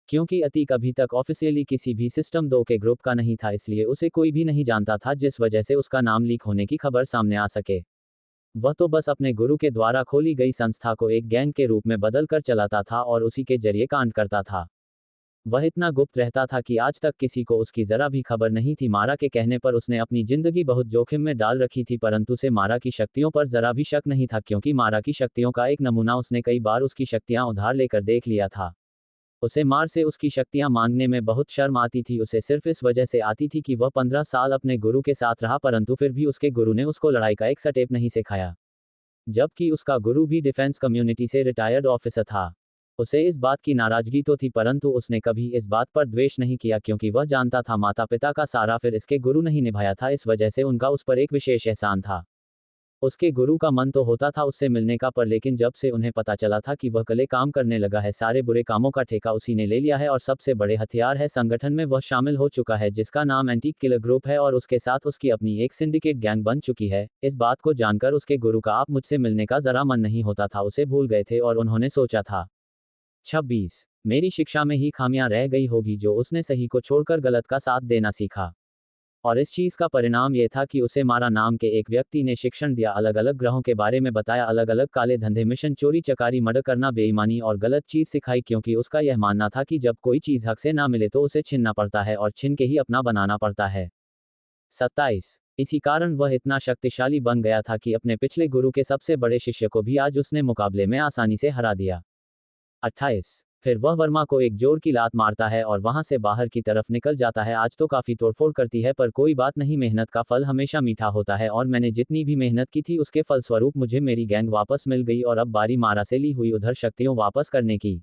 क्योंकि अतीक अभी तक ऑफिशियली किसी भी सिस्टम 2 के ग्रुप का नहीं था, इसलिए उसे कोई भी नहीं जानता था, जिस वजह से उसका नाम लीक होने की खबर सामने आ सके। वह तो बस अपने गुरु के द्वारा खोली गई संस्था को एक गैंग के रूप में बदल कर चलाता था और उसी के जरिए कांड करता था। वह इतना गुप्त रहता था कि आज तक किसी को उसकी जरा भी खबर नहीं थी। मारा के कहने पर उसने अपनी जिंदगी बहुत जोखिम में डाल रखी थी, परंतु उसे मारा की शक्तियों पर जरा भी शक नहीं था क्योंकि मारा की शक्तियों का एक नमूना उसने कई बार उसकी शक्तियां उधार लेकर देख लिया था। उसे मार से उसकी शक्तियां मांगने में बहुत शर्म आती थी। उसे सिर्फ इस वजह से आती थी कि वह 15 साल अपने गुरु के साथ रहा, परंतु फिर भी उसके गुरु ने उसको लड़ाई का एक स्टेप नहीं सिखाया, जबकि उसका गुरु भी डिफेंस कम्युनिटी से रिटायर्ड ऑफिसर था। उसे इस बात की नाराजगी तो थी, परंतु उसने कभी इस बात पर द्वेष नहीं किया क्योंकि वह जानता था माता पिता का सारा फिर इसके गुरु नहीं निभाया था, इस वजह से उनका उस पर एक विशेष एहसान था। उसके गुरु का मन तो होता था उससे मिलने का, पर लेकिन जब से उन्हें पता चला था कि वह कले काम करने लगा है, सारे बुरे कामों का ठेका उसी ने ले लिया है और सबसे बड़े हथियार है संगठन में वह शामिल हो चुका है जिसका नाम एंटीक किलर ग्रुप है और उसके साथ उसकी अपनी एक सिंडिकेट गैंग बन चुकी है। इस बात को जानकर उसके गुरु का आप मुझसे मिलने का जरा मन नहीं होता था, उसे भूल गए थे और उन्होंने सोचा था 26 मेरी शिक्षा में ही खामियां रह गई होगी जो उसने सही को छोड़कर गलत का साथ देना सीखा। और इस चीज का परिणाम यह था कि उसे मारा नाम के एक व्यक्ति ने शिक्षण दिया, अलग अलग ग्रहों के बारे में बताया, अलग अलग काले धंधे, मिशन, चोरी चकारी, मर्डर करना, बेईमानी और गलत चीज सिखाई क्योंकि उसका यह मानना था कि जब कोई चीज हक से ना मिले तो उसे छीनना पड़ता है और छीन के ही अपना बनाना पड़ता है। 27 इसी कारण वह इतना शक्तिशाली बन गया था कि अपने पिछले गुरु के सबसे बड़े शिष्य को भी आज उसने मुकाबले में आसानी से हरा दिया। 28 फिर वह वर्मा को एक जोर की लात मारता है और वहां से बाहर की तरफ निकल जाता है। आज तो काफी तोड़फोड़ करती है, पर कोई बात नहीं, मेहनत का फल हमेशा मीठा होता है और मैंने जितनी भी मेहनत की थी उसके फलस्वरूप मुझे मेरी गैंग वापस मिल गई और अब बारी मारा से ली हुई उधर शक्तियों वापस करने की।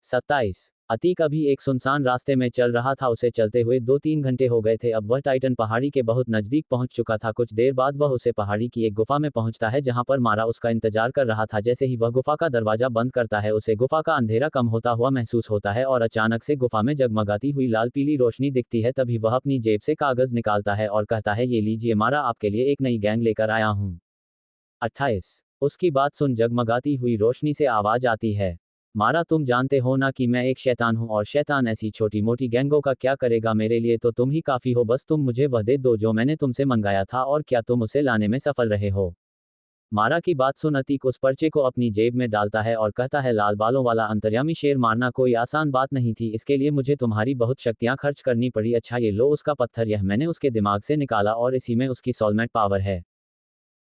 27 अतीक अभी एक सुनसान रास्ते में चल रहा था, उसे चलते हुए 2-3 घंटे हो गए थे। अब वह टाइटन पहाड़ी के बहुत नजदीक पहुंच चुका था। कुछ देर बाद वह उसे पहाड़ी की एक गुफा में पहुंचता है जहां पर मारा उसका इंतजार कर रहा था। जैसे ही वह गुफा का दरवाजा बंद करता है उसे गुफा का अंधेरा कम होता हुआ महसूस होता है और अचानक से गुफा में जगमगाती हुई लाल पीली रोशनी दिखती है। तभी वह अपनी जेब से कागज निकालता है और कहता है, ये लीजिए मारा, आपके लिए एक नई गैंग लेकर आया हूं। 28 उसकी बात सुन जगमगाती हुई रोशनी से आवाज आती है, मारा, तुम जानते हो ना कि मैं एक शैतान हूं और शैतान ऐसी छोटी मोटी गैंगों का क्या करेगा, मेरे लिए तो तुम ही काफी हो, बस तुम मुझे वह दे दो जो मैंने तुमसे मंगाया था। और क्या तुम उसे लाने में सफल रहे हो? मारा की बात सुन अतीक उस पर्चे को अपनी जेब में डालता है और कहता है, लाल बालों वाला अंतर्यामी शेर मारना कोई आसान बात नहीं थी, इसके लिए मुझे तुम्हारी बहुत शक्तियां खर्च करनी पड़ी। अच्छा ये लो उसका पत्थर, यह मैंने उसके दिमाग से निकाला और इसी में उसकी सोलमेट पावर है।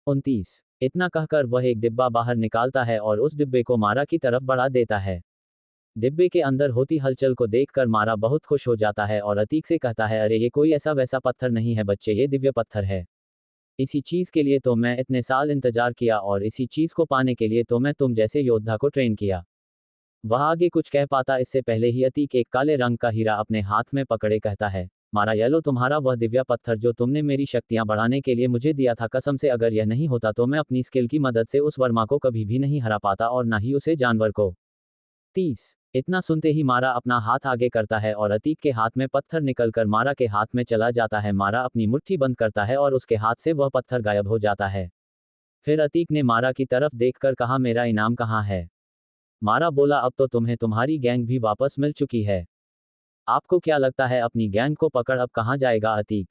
29 इतना कहकर वह एक डिब्बा बाहर निकालता है और उस डिब्बे को मारा की तरफ बढ़ा देता है। डिब्बे के अंदर होती हलचल को देखकर मारा बहुत खुश हो जाता है और अतीक से कहता है, अरे ये कोई ऐसा वैसा पत्थर नहीं है बच्चे, ये दिव्य पत्थर है। इसी चीज के लिए तो मैं इतने साल इंतजार किया और इसी चीज को पाने के लिए तो मैं तुम जैसे योद्धा को ट्रेन किया। वह आगे कुछ कह पाता इससे पहले ही अतीक एक काले रंग का हीरा अपने हाथ में पकड़े कहता है, मारा ये लो तुम्हारा वह दिव्य पत्थर जो तुमने मेरी शक्तियां बढ़ाने के लिए मुझे दिया था। कसम से अगर यह नहीं होता तो मैं अपनी स्किल की मदद से उस वर्मा को कभी भी नहीं हरा पाता और ना ही उसे जानवर को। 30 इतना सुनते ही मारा अपना हाथ आगे करता है और अतीक के हाथ में पत्थर निकलकर मारा के हाथ में चला जाता है। मारा अपनी मुट्ठी बंद करता है और उसके हाथ से वह पत्थर गायब हो जाता है। फिर अतीक ने मारा की तरफ देखकर कहा, मेरा इनाम कहाँ है? मारा बोला अब तो तुम्हें तुम्हारी गैंग भी वापस मिल चुकी है। आपको क्या लगता है अपनी गैंग को पकड़ अब कहाँ जाएगा Atiq?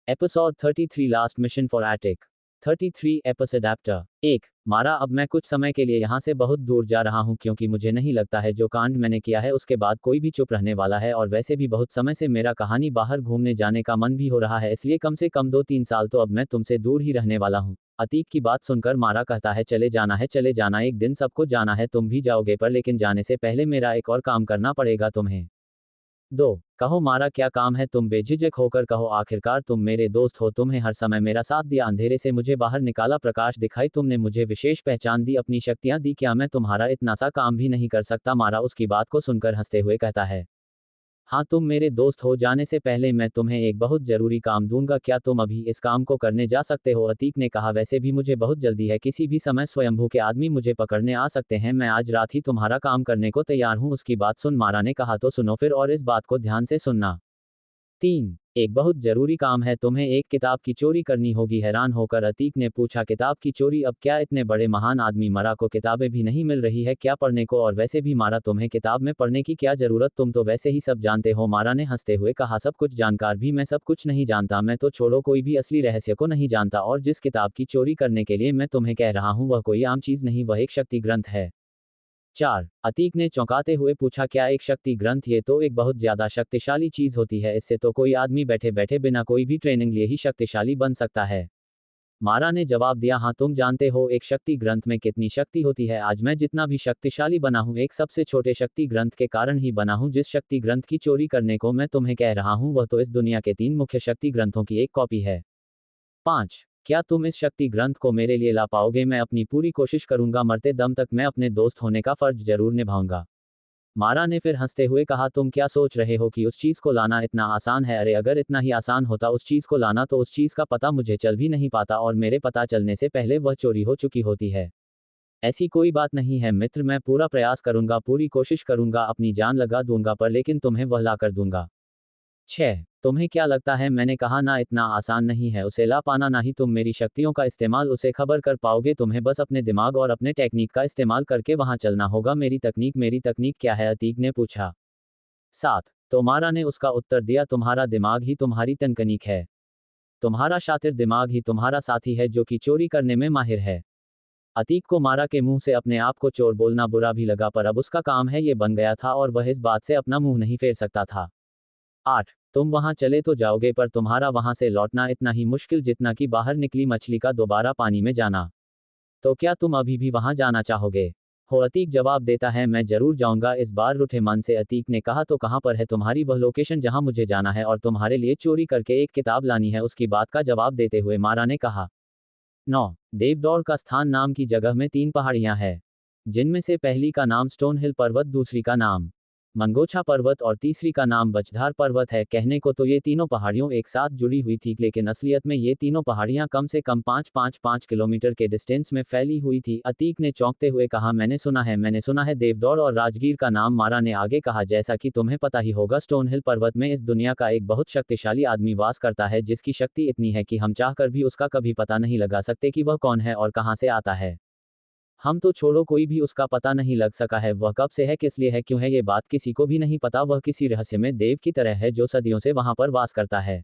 Episode 33 last mission for Atiq 33 episode after 1 मारा अब मैं कुछ समय के लिए यहाँ से बहुत दूर जा रहा हूँ क्योंकि मुझे नहीं लगता है जो कांड मैंने किया है उसके बाद कोई भी चुप रहने वाला है और वैसे भी बहुत समय से मेरा कहानी बाहर घूमने जाने का मन भी हो रहा है इसलिए कम से कम 2-3 साल तो अब मैं तुमसे दूर ही रहने वाला हूँ। अतीक की बात सुनकर मारा कहता है चले जाना एक दिन सबको जाना है तुम भी जाओगे पर लेकिन जाने से पहले मेरा एक और काम करना पड़ेगा तुम्हें। 2 कहो मारा क्या काम है तुम बेझिझक होकर कहो आखिरकार तुम मेरे दोस्त हो तुम्हें हर समय मेरा साथ दिया अंधेरे से मुझे बाहर निकाला प्रकाश दिखाई तुमने मुझे विशेष पहचान दी अपनी शक्तियां दी क्या मैं तुम्हारा इतना सा काम भी नहीं कर सकता मारा उसकी बात को सुनकर हंसते हुए कहता है हाँ तुम मेरे दोस्त हो जाने से पहले मैं तुम्हें एक बहुत जरूरी काम दूंगा क्या तुम अभी इस काम को करने जा सकते हो अतीक ने कहा वैसे भी मुझे बहुत जल्दी है किसी भी समय स्वयंभू के आदमी मुझे पकड़ने आ सकते हैं मैं आज रात ही तुम्हारा काम करने को तैयार हूँ उसकी बात सुन मारा ने कहा तो सुनो फिर और इस बात को ध्यान से सुनना। 3 एक बहुत जरूरी काम है तुम्हें एक किताब की चोरी करनी होगी हैरान होकर अतीक ने पूछा किताब की चोरी अब क्या इतने बड़े महान आदमी मरा को किताबें भी नहीं मिल रही है क्या पढ़ने को और वैसे भी मारा तुम्हें किताब में पढ़ने की क्या जरूरत तुम तो वैसे ही सब जानते हो मारा ने हंसते हुए कहा सब कुछ जानकार भी मैं सब कुछ नहीं जानता मैं तो छोड़ो कोई भी असली रहस्य को नहीं जानता और जिस किताब की चोरी करने के लिए मैं तुम्हें कह रहा हूँ वह कोई आम चीज नहीं वह एक शक्ति ग्रंथ है। 4 अतीक ने चौंकाते हुए पूछा क्या एक शक्ति ग्रंथ ये तो एक बहुत ज्यादा शक्तिशाली चीज होती है इससे तो कोई आदमी बैठे बैठे बिना कोई भी ट्रेनिंग लिए ही शक्तिशाली बन सकता है। मारा ने जवाब दिया हाँ तुम जानते हो एक शक्ति ग्रंथ में कितनी शक्ति होती है आज मैं जितना भी शक्तिशाली बना हूँ एक सबसे छोटे शक्ति ग्रंथ के कारण ही बना हूँ जिस शक्ति ग्रंथ की चोरी करने को मैं तुम्हें कह रहा हूँ वह तो इस दुनिया के 3 मुख्य शक्ति ग्रंथों की एक कॉपी है। 5 क्या तुम इस शक्ति ग्रंथ को मेरे लिए ला पाओगे मैं अपनी पूरी कोशिश करूंगा मरते दम तक मैं अपने दोस्त होने का फर्ज जरूर निभाऊंगा। मारा ने फिर हंसते हुए कहा तुम क्या सोच रहे हो कि उस चीज को लाना इतना आसान है अरे अगर इतना ही आसान होता उस चीज को लाना तो उस चीज का पता मुझे चल भी नहीं पाता और मेरे पता चलने से पहले वह चोरी हो चुकी होती है। ऐसी कोई बात नहीं है मित्र मैं पूरा प्रयास करूंगा पूरी कोशिश करूंगा अपनी जान लगा दूंगा पर लेकिन तुम्हें वह ला कर दूंगा। 6 तुम्हें क्या लगता है मैंने कहा ना इतना आसान नहीं है उसे ला पाना ना ही तुम मेरी शक्तियों का इस्तेमाल उसे खबर कर पाओगे तुम्हें बस अपने दिमाग और अपने टेक्निक का इस्तेमाल करके वहां चलना होगा। मेरी तकनीक क्या है अतीक ने पूछा। 7 तो मारा ने उसका उत्तर दिया तुम्हारा दिमाग ही तुम्हारी तकनीक है। तुम्हारा शातिर दिमाग ही तुम्हारा साथी है जो कि चोरी करने में माहिर है। अतीक को मारा के मुंह से अपने आप को चोर बोलना बुरा भी लगा पर अब उसका काम है ये बन गया था और वह इस बात से अपना मुंह नहीं फेर सकता था। 8 तुम वहां चले तो जाओगे पर तुम्हारा वहां से लौटना इतना ही मुश्किल जितना कि बाहर निकली मछली का दोबारा पानी में जाना। तो क्या तुम अभी भी वहां जाना चाहोगे? हो अतीक जवाब देता है मैं जरूर जाऊंगा इस बार रूठे मन से अतीक ने कहा तो कहां पर है तुम्हारी वह लोकेशन जहां मुझे जाना है और तुम्हारे लिए चोरी करके एक किताब लानी है उसकी बात का जवाब देते हुए मारा ने कहा। 9 देवदौड़ का स्थान नाम की जगह में 3 पहाड़ियां हैं जिनमें से पहली का नाम स्टोन हिल पर्वत दूसरी का नाम मंगोछा पर्वत और तीसरी का नाम बचधार पर्वत है। कहने को तो ये तीनों पहाड़ियों एक साथ जुड़ी हुई थी लेकिन असलियत में ये तीनों पहाड़ियां कम से कम 5-5-5 किलोमीटर के डिस्टेंस में फैली हुई थी। अतीक ने चौंकते हुए कहा मैंने सुना है देवदौड़ और राजगीर का नाम। मारा ने आगे कहा जैसा कि तुम्हें पता ही होगा स्टोन हिल पर्वत में इस दुनिया का एक बहुत शक्तिशाली आदमी वास करता है जिसकी शक्ति इतनी है कि हम चाहकर भी उसका कभी पता नहीं लगा सकते कि वह कौन है और कहां से आता है। हम तो छोड़ो कोई भी उसका पता नहीं लग सका है वह कब से है किस लिए है क्यों है ये बात किसी को भी नहीं पता। वह किसी रहस्यमय देव की तरह है जो सदियों से वहां पर वास करता है।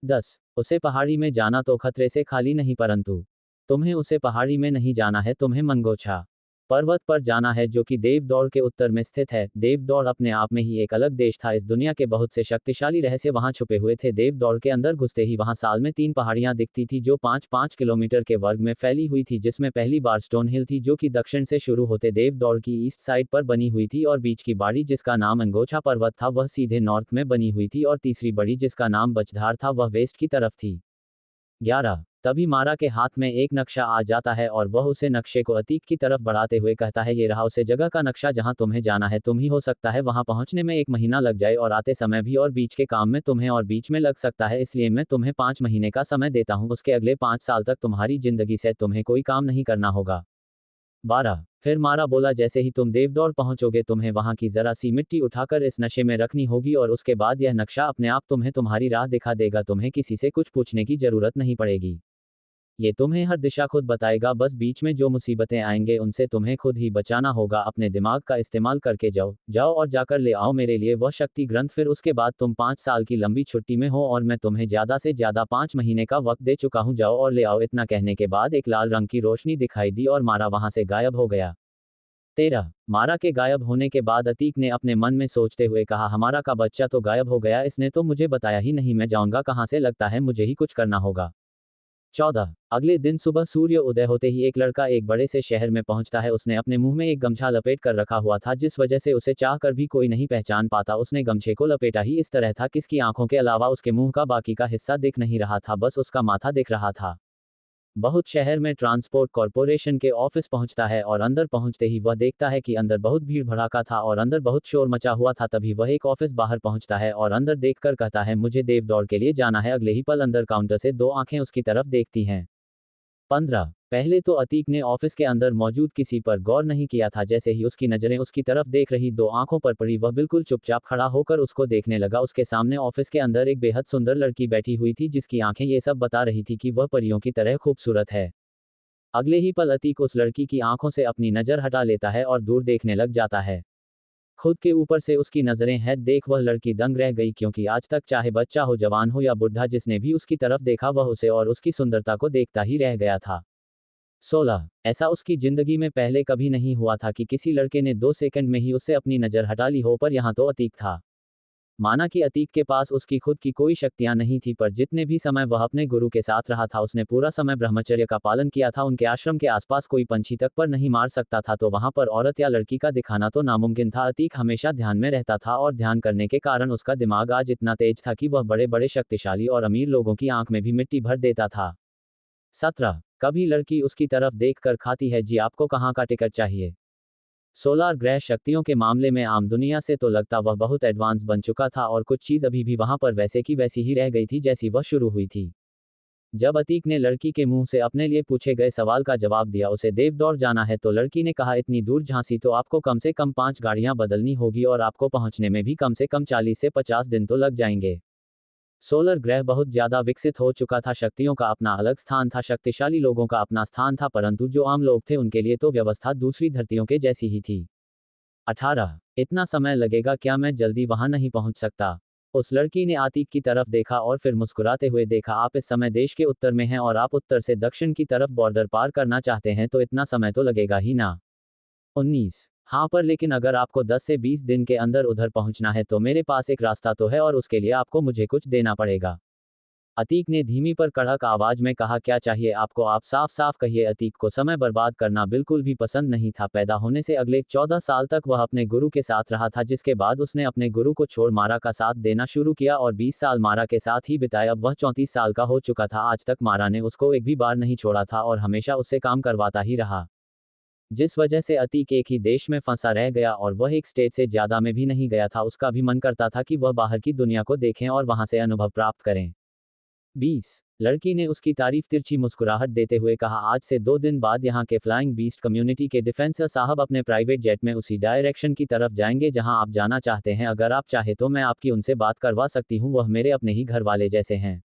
10 उसे पहाड़ी में जाना तो खतरे से खाली नहीं परंतु तुम्हें उसे पहाड़ी में नहीं जाना है तुम्हें मंगोछा पर्वत पर जाना है जो कि देवदौड़ के उत्तर में स्थित है। देवदौड़ अपने आप में ही एक अलग देश था। इस दुनिया के बहुत से शक्तिशाली रहस्य वहां छुपे हुए थे। देवदौड़ के अंदर घुसते ही वहां साल में 3 पहाड़ियां दिखती थी जो 5-5 किलोमीटर के वर्ग में फैली हुई थी जिसमें पहली बार स्टोन हिल थी जो कि दक्षिण से शुरू होते देवदौड़ की ईस्ट साइड पर बनी हुई थी और बीच की बाड़ी जिसका नाम अंगोछा पर्वत था वह सीधे नॉर्थ में बनी हुई थी और तीसरी बड़ी जिसका नाम बचधार था वह वेस्ट की तरफ थी। 11 तभी मारा के हाथ में एक नक्शा आ जाता है और वह उसे नक्शे को अतीक की तरफ बढ़ाते हुए कहता है ये रहा उसे जगह का नक्शा जहां तुम्हें जाना है। तुम ही हो सकता है वहां पहुंचने में 1 महीना लग जाए और आते समय भी और बीच के काम में तुम्हें और बीच में लग सकता है इसलिए मैं तुम्हें 5 महीने का समय देता हूं। उसके अगले 5 साल तक तुम्हारी जिंदगी से तुम्हें कोई काम नहीं करना होगा। 12 फिर मारा बोला जैसे ही तुम देवदौड़ पहुंचोगे तुम्हें वहां की जरा सी मिट्टी उठाकर इस नशे में रखनी होगी और उसके बाद यह नक्शा अपने आप तुम्हें तुम्हारी राह दिखा देगा। तुम्हें किसी से कुछ पूछने की जरूरत नहीं पड़ेगी। ये तुम्हें हर दिशा खुद बताएगा, बस बीच में जो मुसीबतें आएंगे उनसे तुम्हें खुद ही बचाना होगा। अपने दिमाग का इस्तेमाल करके जाओ जाओ और जाकर ले आओ मेरे लिए वह शक्ति ग्रंथ, फिर उसके बाद तुम 5 साल की लंबी छुट्टी में हो और मैं तुम्हें ज़्यादा से ज़्यादा 5 महीने का वक्त दे चुका हूँ, जाओ और ले आओ। इतना कहने के बाद एक लाल रंग की रोशनी दिखाई दी और मारा वहां से गायब हो गया। 13 मारा के गायब होने के बाद अतीक ने अपने मन में सोचते हुए कहा, हमारा का बच्चा तो गायब हो गया, इसने तो मुझे बताया ही नहीं, मैं जाऊंगा कहां से, लगता है मुझे ही कुछ करना होगा। 14 अगले दिन सुबह सूर्य उदय होते ही एक लड़का एक बड़े से शहर में पहुंचता है। उसने अपने मुंह में एक गमछा लपेट कर रखा हुआ था, जिस वजह से उसे चाह कर भी कोई नहीं पहचान पाता। उसने गमछे को लपेटा ही इस तरह था कि इसकी आंखों के अलावा उसके मुंह का बाकी का हिस्सा दिख नहीं रहा था, बस उसका माथा दिख रहा था। बहुत शहर में ट्रांसपोर्ट कॉरपोरेशन के ऑफिस पहुंचता है और अंदर पहुंचते ही वह देखता है कि अंदर बहुत भीड़ भड़ाका था और अंदर बहुत शोर मचा हुआ था। तभी वह एक ऑफिस बाहर पहुंचता है और अंदर देखकर कहता है, मुझे देवदौड़ के लिए जाना है। अगले ही पल अंदर काउंटर से 2 आंखें उसकी तरफ देखती हैं। 15 पहले तो अतीक ने ऑफिस के अंदर मौजूद किसी पर गौर नहीं किया था। जैसे ही उसकी नजरें उसकी तरफ देख रही 2 आंखों पर पड़ी, वह बिल्कुल चुपचाप खड़ा होकर उसको देखने लगा। उसके सामने ऑफिस के अंदर एक बेहद सुंदर लड़की बैठी हुई थी, जिसकी आंखें ये सब बता रही थी कि वह परियों की तरह खूबसूरत है। अगले ही पल अतीक उस लड़की की आंखों से अपनी नजर हटा लेता है और दूर देखने लग जाता है। खुद के ऊपर से उसकी नजरें हैं देख वह लड़की दंग रह गई, क्योंकि आज तक चाहे बच्चा हो, जवान हो या बुढ़ा, जिसने भी उसकी तरफ देखा वह उसे और उसकी सुंदरता को देखता ही रह गया था। 16 ऐसा उसकी जिंदगी में पहले कभी नहीं हुआ था कि किसी लड़के ने 2 सेकंड में ही उससे अपनी नजर हटा ली हो, पर यहाँ तो अतीक था। माना कि अतीक के पास उसकी खुद की कोई शक्तियां नहीं थी, पर जितने भी समय वह अपने गुरु के साथ रहा था उसने पूरा समय ब्रह्मचर्य का पालन किया था। उनके आश्रम के आसपास कोई पंछी तक पर नहीं मार सकता था, तो वहां पर औरत या लड़की का दिखाना तो नामुमकिन था। अतीक हमेशा ध्यान में रहता था और ध्यान करने के कारण उसका दिमाग आज इतना तेज था कि वह बड़े बड़े शक्तिशाली और अमीर लोगों की आंख में भी मिट्टी भर देता था। 17 कभी लड़की उसकी तरफ देख कर खाती है, जी आपको कहाँ का टिकट चाहिए। सोलार ग्रह शक्तियों के मामले में आम दुनिया से तो लगता वह बहुत एडवांस बन चुका था और कुछ चीज अभी भी वहां पर वैसे की वैसी ही रह गई थी जैसी वह शुरू हुई थी। जब अतीक ने लड़की के मुंह से अपने लिए पूछे गए सवाल का जवाब दिया, उसे देवदौड़ जाना है, तो लड़की ने कहा, इतनी दूर झांसी तो आपको कम से कम 5 गाड़ियां बदलनी होगी और आपको पहुंचने में भी कम से कम 40 से 50 दिन तो लग जाएंगे। सोलर ग्रह बहुत ज्यादा विकसित हो चुका था, शक्तियों का अपना अलग स्थान था, शक्तिशाली लोगों का अपना स्थान था, परंतु जो आम लोग थे उनके लिए तो व्यवस्था दूसरी धरतियों के जैसी ही थी। 18 इतना समय लगेगा क्या, मैं जल्दी वहां नहीं पहुंच सकता। उस लड़की ने अतीक की तरफ देखा और फिर मुस्कुराते हुए देखा, आप इस समय देश के उत्तर में हैं और आप उत्तर से दक्षिण की तरफ बॉर्डर पार करना चाहते हैं, तो इतना समय तो लगेगा ही ना। 19 हाँ, पर लेकिन अगर आपको 10 से 20 दिन के अंदर उधर पहुंचना है तो मेरे पास एक रास्ता तो है और उसके लिए आपको मुझे कुछ देना पड़ेगा। अतीक ने धीमी पर कड़क आवाज में कहा, क्या चाहिए आपको, आप साफ साफ कहिए। अतीक को समय बर्बाद करना बिल्कुल भी पसंद नहीं था। पैदा होने से अगले 14 साल तक वह अपने गुरु के साथ रहा था, जिसके बाद उसने अपने गुरु को छोड़ मारा का साथ देना शुरू किया और 20 साल मारा के साथ ही बिताए। अब वह 34 साल का हो चुका था। आज तक मारा ने उसको एक भी बार नहीं छोड़ा था और हमेशा उससे काम करवाता ही रहा, जिस वजह से अतीक एक ही देश में फंसा रह गया और वह एक स्टेट से ज्यादा में भी नहीं गया था। उसका भी मन करता था कि वह बाहर की दुनिया को देखें और वहां से अनुभव प्राप्त करें। 20 लड़की ने उसकी तारीफ तिरछी मुस्कुराहट देते हुए कहा, आज से 2 दिन बाद यहाँ के फ्लाइंग बीस्ट कम्युनिटी के डिफेंसर साहब अपने प्राइवेट जेट में उसी डायरेक्शन की तरफ जाएंगे जहाँ आप जाना चाहते हैं। अगर आप चाहे तो मैं आपकी उनसे बात करवा सकती हूँ, वह मेरे अपने ही घर वाले जैसे हैं।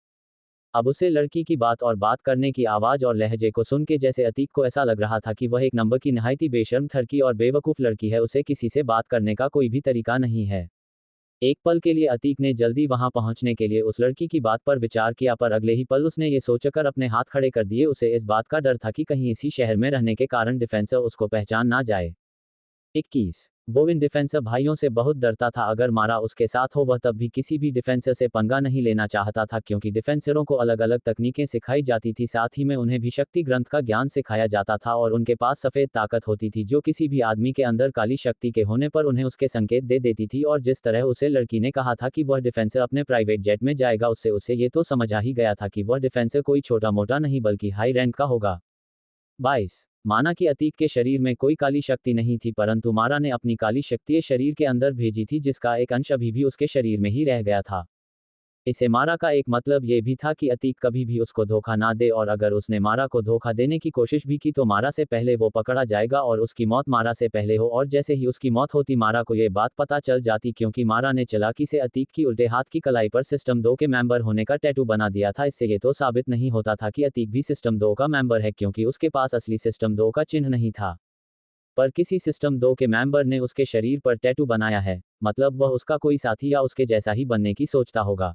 अब उसे लड़की की बात और बात करने की आवाज और लहजे को सुन के जैसे अतीक को ऐसा लग रहा था कि वह एक नंबर की नहायती बेशर्म, ठरकी और बेवकूफ लड़की है, उसे किसी से बात करने का कोई भी तरीका नहीं है। एक पल के लिए अतीक ने जल्दी वहां पहुंचने के लिए उस लड़की की बात पर विचार किया, पर अगले ही पल उसने ये सोचकर अपने हाथ खड़े कर दिए। उसे इस बात का डर था कि कहीं इसी शहर में रहने के कारण डिफेंसर उसको पहचान ना जाए। 21 वो इन डिफेंसर भाइयों से बहुत डरता था। अगर मारा उसके साथ हो, वह तब भी किसी भी डिफेंसर से पंगा नहीं लेना चाहता था, क्योंकि डिफेंसरों को अलग अलग तकनीकें सिखाई जाती थी, साथ ही में उन्हें भी शक्ति ग्रंथ का ज्ञान सिखाया जाता था और उनके पास सफेद ताकत होती थी जो किसी भी आदमी के अंदर काली शक्ति के होने पर उन्हें उसके संकेत दे देती थी। और जिस तरह उसे लड़की ने कहा था कि वह डिफेंसर अपने प्राइवेट जेट में जाएगा, उससे उसे ये तो समझ आ ही गया था कि वह डिफेंसर कोई छोटा मोटा नहीं बल्कि हाई रैंक का होगा। 22 माना कि अतीक के शरीर में कोई काली शक्ति नहीं थी, परंतु मारा ने अपनी काली शक्ति शरीर के अंदर भेजी थी, जिसका एक अंश अभी भी उसके शरीर में ही रह गया था। इसे मारा का एक मतलब ये भी था कि अतीक कभी भी उसको धोखा ना दे, और अगर उसने मारा को धोखा देने की कोशिश भी की तो मारा से पहले वो पकड़ा जाएगा और उसकी मौत मारा से पहले हो। और जैसे ही उसकी मौत होती मारा को ये बात पता चल जाती, क्योंकि मारा ने चालाकी से अतीक की उल्टे हाथ की कलाई पर सिस्टम 2 के मेंबर होने का टैटू बना दिया था। इससे ये तो साबित नहीं होता था कि अतीक भी सिस्टम 2 का मेंबर है, क्योंकि उसके पास असली सिस्टम 2 का चिन्ह नहीं था, पर किसी सिस्टम 2 के मेंबर ने उसके शरीर पर टैटू बनाया है, मतलब वह उसका कोई साथी या उसके जैसा ही बनने की सोचता होगा।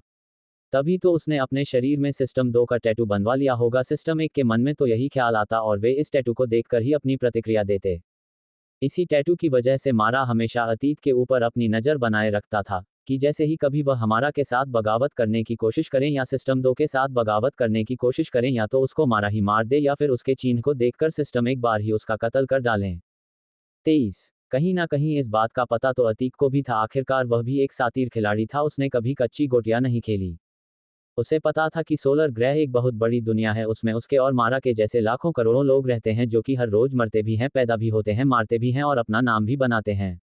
तभी तो उसने अपने शरीर में सिस्टम 2 का टैटू बनवा लिया होगा। सिस्टम 1 के मन में तो यही ख्याल आता और वे इस टैटू को देखकर ही अपनी प्रतिक्रिया देते। इसी टैटू की वजह से मारा हमेशा अतीत के ऊपर अपनी नज़र बनाए रखता था, कि जैसे ही कभी वह हमारा के साथ बगावत करने की कोशिश करें या सिस्टम 2 के साथ बगावत करने की कोशिश करें, या तो उसको मारा ही मार दे या फिर उसके चिन्ह को देखकर सिस्टम एक बार ही उसका कत्ल कर डालें। 23 कहीं ना कहीं इस बात का पता तो अतीक को भी था, आखिरकार वह भी एक सातीर खिलाड़ी था, उसने कभी कच्ची गोटियां नहीं खेली। उसे पता था कि सोलर ग्रह एक बहुत बड़ी दुनिया है, उसमें उसके और मारा के जैसे लाखों करोड़ों लोग रहते हैं, जो कि हर रोज मरते भी हैं, पैदा भी होते हैं, मारते भी हैं और अपना नाम भी बनाते हैं।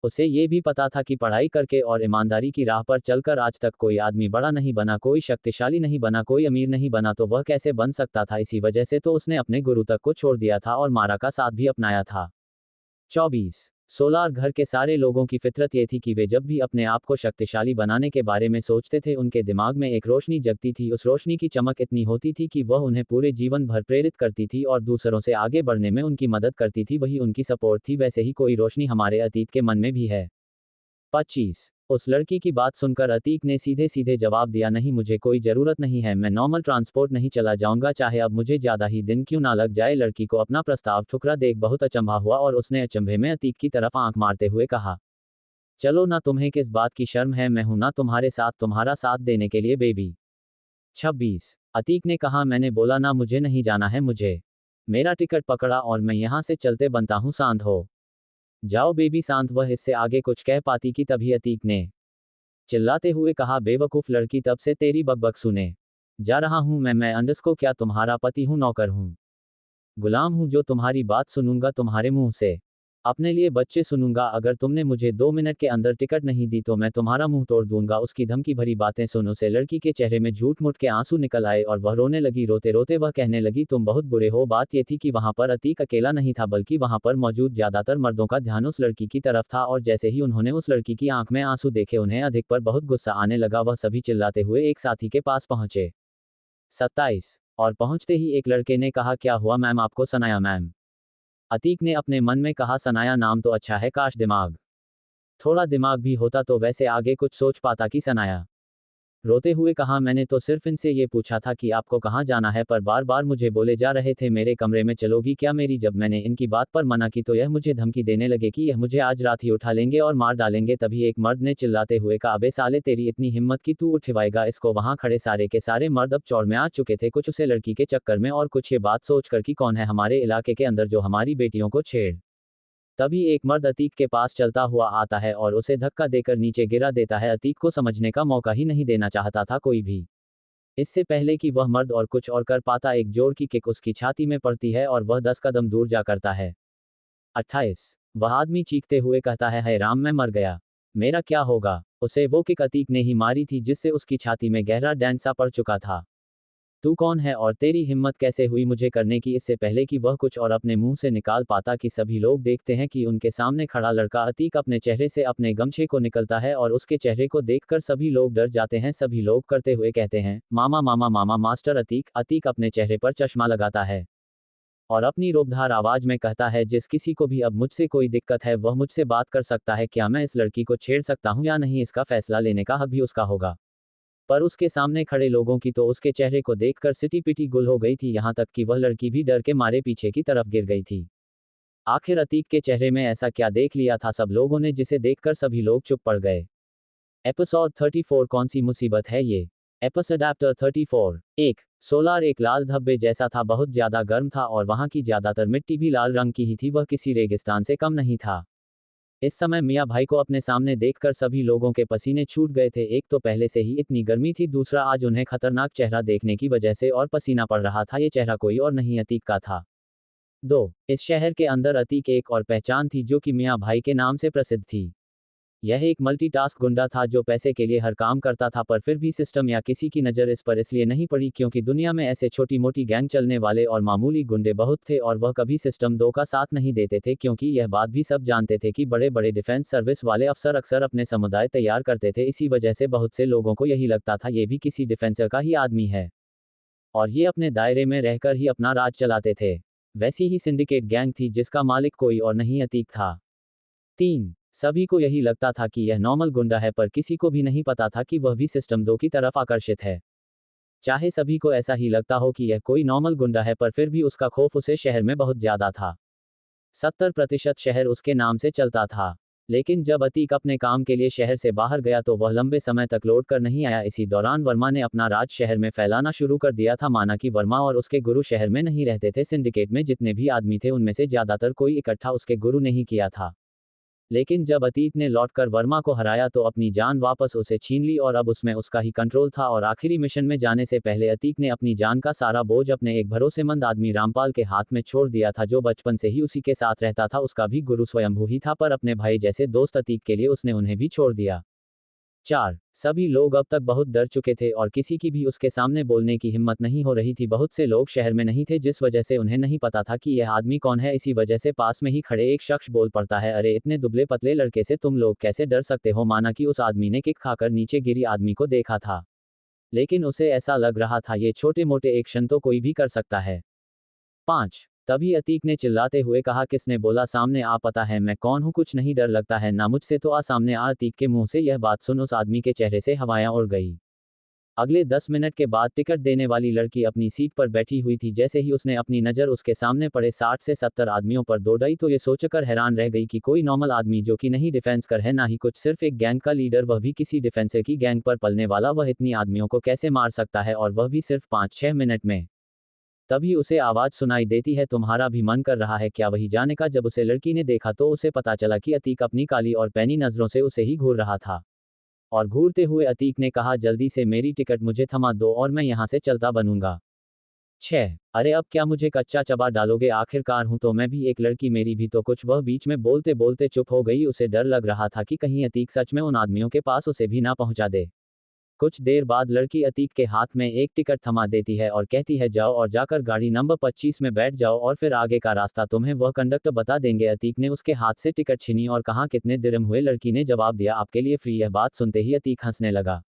उसे ये भी पता था कि पढ़ाई करके और ईमानदारी की राह पर चलकर आज तक कोई आदमी बड़ा नहीं बना, कोई शक्तिशाली नहीं बना, कोई अमीर नहीं बना, तो वह कैसे बन सकता था। इसी वजह से तो उसने अपने गुरु तक को छोड़ दिया था और मारा का साथ भी अपनाया था। 24 सोलार घर के सारे लोगों की फितरत ये थी कि वे जब भी अपने आप को शक्तिशाली बनाने के बारे में सोचते थे, उनके दिमाग में एक रोशनी जगती थी। उस रोशनी की चमक इतनी होती थी कि वह उन्हें पूरे जीवन भर प्रेरित करती थी और दूसरों से आगे बढ़ने में उनकी मदद करती थी, वही उनकी सपोर्ट थी। वैसे ही कोई रोशनी हमारे अतीत के मन में भी है। 25 उस लड़की की बात सुनकर अतीक ने सीधे सीधे जवाब दिया, नहीं, मुझे कोई ज़रूरत नहीं है, मैं नॉर्मल ट्रांसपोर्ट नहीं चला जाऊंगा, चाहे अब मुझे ज़्यादा ही दिन क्यों ना लग जाए। लड़की को अपना प्रस्ताव ठुकरा देख बहुत अचंभा हुआ और उसने अचंभे में अतीक की तरफ आंख मारते हुए कहा, चलो ना, तुम्हें किस बात की शर्म है, मैं हूं ना तुम्हारे साथ, तुम्हारा साथ देने के लिए बेबी। 26 अतीक ने कहा, मैंने बोला ना, मुझे नहीं जाना है, मुझे मेरा टिकट पकड़ा और मैं यहां से चलते बनता हूं, शांत हो जाओ बेबी, शांत। वह इससे आगे कुछ कह पाती कि तभी अतीक ने चिल्लाते हुए कहा, बेवकूफ लड़की, तब से तेरी बकबक सुने जा रहा हूं मैं अंडस को क्या तुम्हारा पति हूं, नौकर हूं, गुलाम हूं, जो तुम्हारी बात सुनूंगा तुम्हारे मुंह से, अपने लिए बच्चे सुनूंगा। अगर तुमने मुझे 2 मिनट के अंदर टिकट नहीं दी तो मैं तुम्हारा मुंह तोड़ दूंगा। उसकी धमकी भरी बातें सुन उसे लड़की के चेहरे में झूठ मूठ के आंसू निकल आए और वह रोने लगी। रोते रोते वह कहने लगी, तुम बहुत बुरे हो। बात यह थी कि वहां पर अतीक अकेला नहीं था, बल्कि वहां पर मौजूद ज्यादातर मर्दों का ध्यान उस लड़की की तरफ था, और जैसे ही उन्होंने उस लड़की की आंख में आंसू देखे उन्हें अधिक पर बहुत गुस्सा आने लगा। वह सभी चिल्लाते हुए एक साथी के पास पहुंचे। 27 और पहुंचते ही एक लड़के ने कहा, क्या हुआ मैम, आपको सनाया मैम? अतीक ने अपने मन में कहा, सनाया नाम तो अच्छा है, काश थोड़ा दिमाग भी होता तो वैसे आगे कुछ सोच पाता। कि सनाया रोते हुए कहा, मैंने तो सिर्फ इनसे ये पूछा था कि आपको कहाँ जाना है, पर बार बार मुझे बोले जा रहे थे मेरे कमरे में चलोगी क्या मेरी। जब मैंने इनकी बात पर मना की तो यह मुझे धमकी देने लगे कि यह मुझे आज रात ही उठा लेंगे और मार डालेंगे। तभी एक मर्द ने चिल्लाते हुए कहा, अबे साले, तेरी इतनी हिम्मत कि तू उठवाएगा इसको। वहां खड़े सारे के सारे मर्द अब चौड़ में आ चुके थे, कुछ उसे लड़की के चक्कर में और कुछ ये बात सोचकर कि कौन है हमारे इलाके के अंदर जो हमारी बेटियों को छेड़। तभी एक मर्द अतीक के पास चलता हुआ आता है और उसे धक्का देकर नीचे गिरा देता है। अतीक को समझने का मौका ही नहीं देना चाहता था कोई भी। इससे पहले कि वह मर्द और कुछ और कर पाता, एक जोर की किक उसकी छाती में पड़ती है और वह 10 कदम दूर जा करता है। 28 वह आदमी चीखते हुए कहता है, हाय राम, मैं मर गया, मेरा क्या होगा। उसे वो किक अतीक ने ही मारी थी, जिससे उसकी छाती में गहरा डेंट सा पड़ चुका था। तू कौन है और तेरी हिम्मत कैसे हुई मुझे करने की। इससे पहले कि वह कुछ और अपने मुंह से निकाल पाता कि सभी लोग देखते हैं कि उनके सामने खड़ा लड़का अतीक अपने चेहरे से अपने गमछे को निकलता है और उसके चेहरे को देखकर सभी लोग डर जाते हैं। सभी लोग करते हुए कहते हैं, मामा मामा मामा, मास्टर अतीक। अतीक अपने चेहरे पर चश्मा लगाता है और अपनी रोबदार आवाज में कहता है, जिस किसी को भी अब मुझसे कोई दिक्कत है वह मुझसे बात कर सकता है। क्या मैं इस लड़की को छेड़ सकता हूं या नहीं, इसका फैसला लेने का हक भी उसका होगा। पर उसके सामने खड़े लोगों की तो उसके चेहरे को देखकर सिटी पिटी गुल हो गई थी, यहां तक कि वह लड़की भी डर के मारे पीछे की तरफ गिर गई थी। आखिर अतीक के चेहरे में ऐसा क्या देख लिया था सब लोगों ने, जिसे देखकर सभी लोग चुप पड़ गए। एपिसोड 34 कौन सी मुसीबत है ये। एपिसोड 34 1 सोलार एक लाल धब्बे जैसा था, बहुत ज्यादा गर्म था और वहां की ज्यादातर मिट्टी भी लाल रंग की ही थी, वह किसी रेगिस्तान से कम नहीं था। इस समय मियाँ भाई को अपने सामने देखकर सभी लोगों के पसीने छूट गए थे। एक तो पहले से ही इतनी गर्मी थी, दूसरा आज उन्हें खतरनाक चेहरा देखने की वजह से और पसीना पड़ रहा था। ये चेहरा कोई और नहीं अतीक का था। 2 इस शहर के अंदर अतीक एक और पहचान थी जो कि मियाँ भाई के नाम से प्रसिद्ध थी। यह एक मल्टीटास्क गुंडा था जो पैसे के लिए हर काम करता था, पर फिर भी सिस्टम या किसी की नज़र इस पर इसलिए नहीं पड़ी क्योंकि दुनिया में ऐसे छोटी मोटी गैंग चलने वाले और मामूली गुंडे बहुत थे और वह कभी सिस्टम 2 का साथ नहीं देते थे, क्योंकि यह बात भी सब जानते थे कि बड़े बड़े डिफेंस सर्विस वाले अफसर अक्सर अपने समुदाय तैयार करते थे। इसी वजह से बहुत से लोगों को यही लगता था ये भी किसी डिफेंसर का ही आदमी है और ये अपने दायरे में रहकर ही अपना राज चलाते थे। वैसी ही सिंडिकेट गैंग थी जिसका मालिक कोई और नहीं अतीक था। 3. सभी को यही लगता था कि यह नॉर्मल गुंडा है, पर किसी को भी नहीं पता था कि वह भी सिस्टम 2 की तरफ आकर्षित है। चाहे सभी को ऐसा ही लगता हो कि यह कोई नॉर्मल गुंडा है, पर फिर भी उसका खौफ उसे शहर में बहुत ज्यादा था। 70% शहर उसके नाम से चलता था। लेकिन जब अतीक अपने काम के लिए शहर से बाहर गया तो वह लंबे समय तक लौट कर नहीं आया। इसी दौरान वर्मा ने अपना राज शहर में फैलाना शुरू कर दिया था। माना कि वर्मा और उसके गुरु शहर में नहीं रहते थे। सिंडिकेट में जितने भी आदमी थे उनमें से ज्यादातर कोई इकट्ठा उसके गुरु नहीं किया था। लेकिन जब अतीक ने लौटकर वर्मा को हराया तो अपनी जान वापस उसे छीन ली और अब उसमें उसका ही कंट्रोल था। और आखिरी मिशन में जाने से पहले अतीक ने अपनी जान का सारा बोझ अपने एक भरोसेमंद आदमी रामपाल के हाथ में छोड़ दिया था, जो बचपन से ही उसी के साथ रहता था। उसका भी गुरु स्वयंभू ही था, पर अपने भाई जैसे दोस्त अतीक के लिए उसने उन्हें भी छोड़ दिया। 4. सभी लोग अब तक बहुत डर चुके थे और किसी की भी उसके सामने बोलने की हिम्मत नहीं हो रही थी। बहुत से लोग शहर में नहीं थे, जिस वजह से उन्हें नहीं पता था कि यह आदमी कौन है। इसी वजह से पास में ही खड़े एक शख्स बोल पड़ता है, अरे इतने दुबले पतले लड़के से तुम लोग कैसे डर सकते हो। माना कि उस आदमी ने किक खाकर नीचे गिरी आदमी को देखा था, लेकिन उसे ऐसा लग रहा था ये छोटे मोटे एक्शन तो कोई भी कर सकता है। 5. तभी अतीक ने चिल्लाते हुए कहा, किसने बोला सामने आ, पता है मैं कौन हूं, कुछ नहीं डर लगता है ना मुझसे तो आ सामने आ। अतीक के मुंह से यह बात सुन उस आदमी के चेहरे से हवाएं उड़ गई। अगले 10 मिनट के बाद टिकट देने वाली लड़की अपनी सीट पर बैठी हुई थी। जैसे ही उसने अपनी नज़र उसके सामने पड़े 60 से 70 आदमियों पर दौड़ाई तो ये सोचकर हैरान रह गई कि कोई नॉर्मल आदमी जो कि नहीं डिफेंस कर है ना ही कुछ, सिर्फ एक गैंग का लीडर, वह भी किसी डिफेंसर की गैंग पर पलने वाला, वह इतनी आदमियों को कैसे मार सकता है और वह भी सिर्फ 5-6 मिनट में। तभी उसे आवाज सुनाई देती है, तुम्हारा भी मन कर रहा है क्या वही जाने का। जब उसे लड़की ने देखा तो उसे पता चला कि अतीक अपनी काली और पैनी नजरों से उसे ही घूर रहा था। और घूरते हुए अतीक ने कहा, जल्दी से मेरी टिकट मुझे थमा दो और मैं यहाँ से चलता बनूंगा। 6. अरे अब क्या मुझे कच्चा चबा डालोगे, आखिरकार हूं तो मैं भी एक लड़की, मेरी भी तो कुछ। वह बीच में बोलते बोलते चुप हो गई। उसे डर लग रहा था कि कहीं अतीक सच में उन आदमियों के पास उसे भी ना पहुंचा दे। कुछ देर बाद लड़की अतीक के हाथ में एक टिकट थमा देती है और कहती है, जाओ और जाकर गाड़ी नंबर 25 में बैठ जाओ और फिर आगे का रास्ता तुम्हें वह कंडक्टर बता देंगे। अतीक ने उसके हाथ से टिकट छीनी और कहा, कितने दिरहम हुए। लड़की ने जवाब दिया, आपके लिए फ्री। यह बात सुनते ही अतीक हंसने लगा।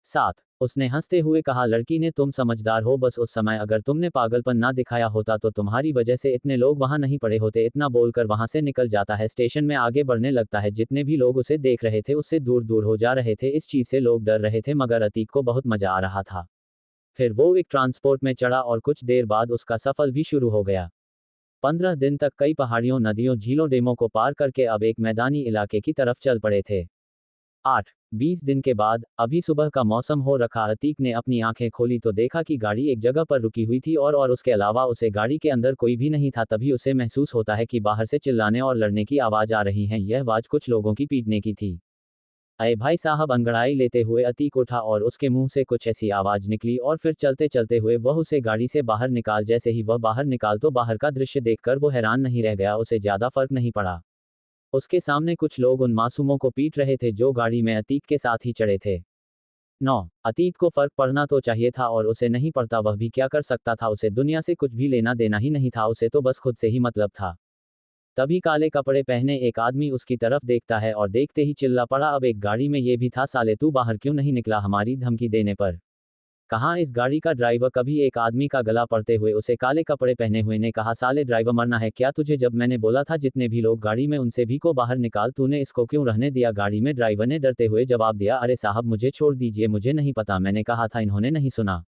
7. उसने हंसते हुए कहा, लड़की ने, तुम समझदार हो, बस उस समय अगर तुमने पागलपन ना दिखाया होता तो तुम्हारी वजह से इतने लोग वहां नहीं पड़े होते। इतना बोलकर वहां से निकल जाता है। स्टेशन में आगे बढ़ने लगता है। जितने भी लोग उसे देख रहे थे उससे दूर दूर हो जा रहे थे। इस चीज से लोग डर रहे थे, मगर अतीक को बहुत मजा आ रहा था। फिर वो एक ट्रांसपोर्ट में चढ़ा और कुछ देर बाद उसका सफर भी शुरू हो गया। 15 दिन तक कई पहाड़ियों, नदियों, झीलों, डेमों को पार करके अब एक मैदानी इलाके की तरफ चल पड़े थे। 8. 20 दिन के बाद अभी सुबह का मौसम हो रखा। अतीक ने अपनी आंखें खोली तो देखा कि गाड़ी एक जगह पर रुकी हुई थी और उसके अलावा उसे गाड़ी के अंदर कोई भी नहीं था। तभी उसे महसूस होता है कि बाहर से चिल्लाने और लड़ने की आवाज आ रही है। यह आवाज कुछ लोगों की पीटने की थी। अरे भाई साहब, अंगड़ाई लेते हुए अतीक उठा और उसके मुंह से कुछ ऐसी आवाज निकली और फिर चलते चलते हुए वह उसे गाड़ी से बाहर निकाल। जैसे ही वह बाहर निकाल तो बाहर का दृश्य देखकर वो हैरान नहीं रह गया। उसे ज्यादा फर्क नहीं पड़ा। उसके सामने कुछ लोग उन मासूमों को पीट रहे थे जो गाड़ी में अतीक के साथ ही चढ़े थे। 9. अतीक को फर्क पड़ना तो चाहिए था और उसे नहीं पड़ता। वह भी क्या कर सकता था, उसे दुनिया से कुछ भी लेना देना ही नहीं था। उसे तो बस खुद से ही मतलब था। तभी काले कपड़े पहने एक आदमी उसकी तरफ देखता है और देखते ही चिल्ला पड़ा, अब एक गाड़ी में ये भी था, साले तू बाहर क्यों नहीं निकला हमारी धमकी देने पर। कहाँ इस गाड़ी का ड्राइवर। कभी एक आदमी का गला पड़ते हुए उसे काले कपड़े पहने हुए ने कहा, साले ड्राइवर मरना है क्या तुझे। जब मैंने बोला था जितने भी लोग गाड़ी में उनसे भी को बाहर निकाल, तूने इसको क्यों रहने दिया गाड़ी में। ड्राइवर ने डरते हुए जवाब दिया, अरे साहब मुझे छोड़ दीजिए, मुझे नहीं पता, मैंने कहा था। इन्होंने नहीं सुना।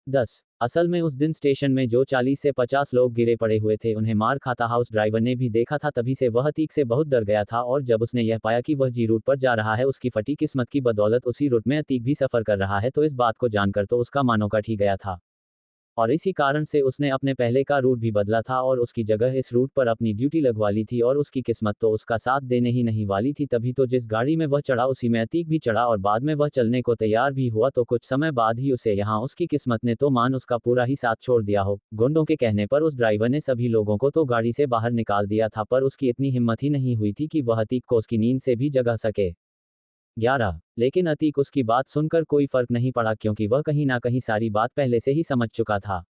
10. असल में उस दिन स्टेशन में जो 40 से 50 लोग गिरे पड़े हुए थे उन्हें मार खाता हाउस ड्राइवर ने भी देखा था। तभी से वह अतीक से बहुत डर गया था और जब उसने यह पाया कि वह जी रूट पर जा रहा है, उसकी फटी किस्मत की बदौलत उसी रूट में अतीक भी सफर कर रहा है, तो इस बात को जानकर तो उसका मानो कट ही गया था। और इसी कारण से उसने अपने पहले का रूट भी बदला था और उसकी जगह इस रूट पर अपनी ड्यूटी लगवा ली थी और उसकी किस्मत तो उसका साथ देने ही नहीं वाली थी। तभी तो जिस गाड़ी में वह चढ़ा उसी में अतीक भी चढ़ा और बाद में वह चलने को तैयार भी हुआ, तो कुछ समय बाद ही उसे यहाँ उसकी किस्मत ने तो मान उसका पूरा ही साथ छोड़ दिया हो। गुंडों के कहने पर उस ड्राइवर ने सभी लोगों को तो गाड़ी से बाहर निकाल दिया था, पर उसकी इतनी हिम्मत ही नहीं हुई थी कि वह अतीक को उसकी नींद से भी जगा सके। 11 लेकिन अतीक उसकी बात सुनकर कोई फर्क नहीं पड़ा, क्योंकि वह कहीं ना कहीं सारी बात पहले से ही समझ चुका था।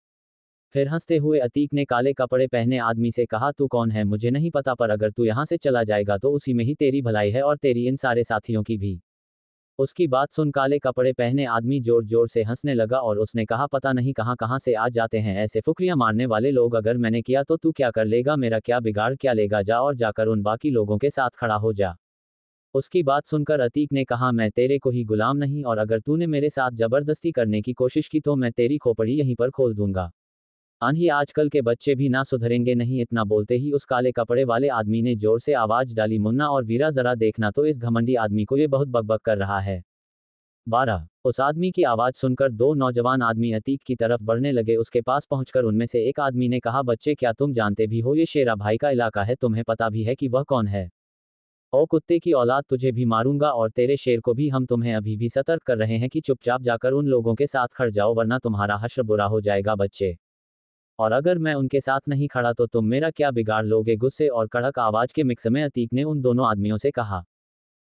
फिर हंसते हुए अतीक ने काले कपड़े पहने आदमी से कहा, तू कौन है मुझे नहीं पता, पर अगर तू यहाँ से चला जाएगा तो उसी में ही तेरी भलाई है और तेरी इन सारे साथियों की भी। उसकी बात सुन काले कपड़े पहने आदमी जोर जोर से हंसने लगा और उसने कहा, पता नहीं कहाँ कहाँ से आ जाते हैं ऐसे फुकरियां मारने वाले लोग, अगर मैंने किया तो तू क्या कर लेगा, मेरा क्या बिगाड़ क्या लेगा, जा और जाकर उन बाकी लोगों के साथ खड़ा हो जा। उसकी बात सुनकर अतीक ने कहा, मैं तेरे को ही गुलाम नहीं, और अगर तूने मेरे साथ जबरदस्ती करने की कोशिश की तो मैं तेरी खोपड़ी यहीं पर खोल दूंगा। आंधी आजकल के बच्चे भी ना सुधरेंगे नहीं। इतना बोलते ही उस काले कपड़े वाले आदमी ने जोर से आवाज डाली, मुन्ना और वीरा जरा देखना तो इस घमंडी आदमी को, ये बहुत बकबक कर रहा है। 12 उस आदमी की आवाज सुनकर दो नौजवान आदमी अतीक की तरफ बढ़ने लगे। उसके पास पहुंचकर उनमें से एक आदमी ने कहा, बच्चे क्या तुम जानते भी हो ये शेरा भाई का इलाका है, तुम्हें पता भी है कि वह कौन है? ओ कुत्ते की औलाद, तुझे भी मारूंगा और तेरे शेर को भी। हम तुम्हें अभी भी सतर्क कर रहे हैं कि चुपचाप जाकर उन लोगों के साथ खड़ जाओ, वरना तुम्हारा हश्र बुरा हो जाएगा बच्चे। और अगर मैं उनके साथ नहीं खड़ा तो तुम मेरा क्या बिगाड़ लोगे? गुस्से और कड़क आवाज के मिक्स में अतीक ने उन दोनों आदमियों से कहा।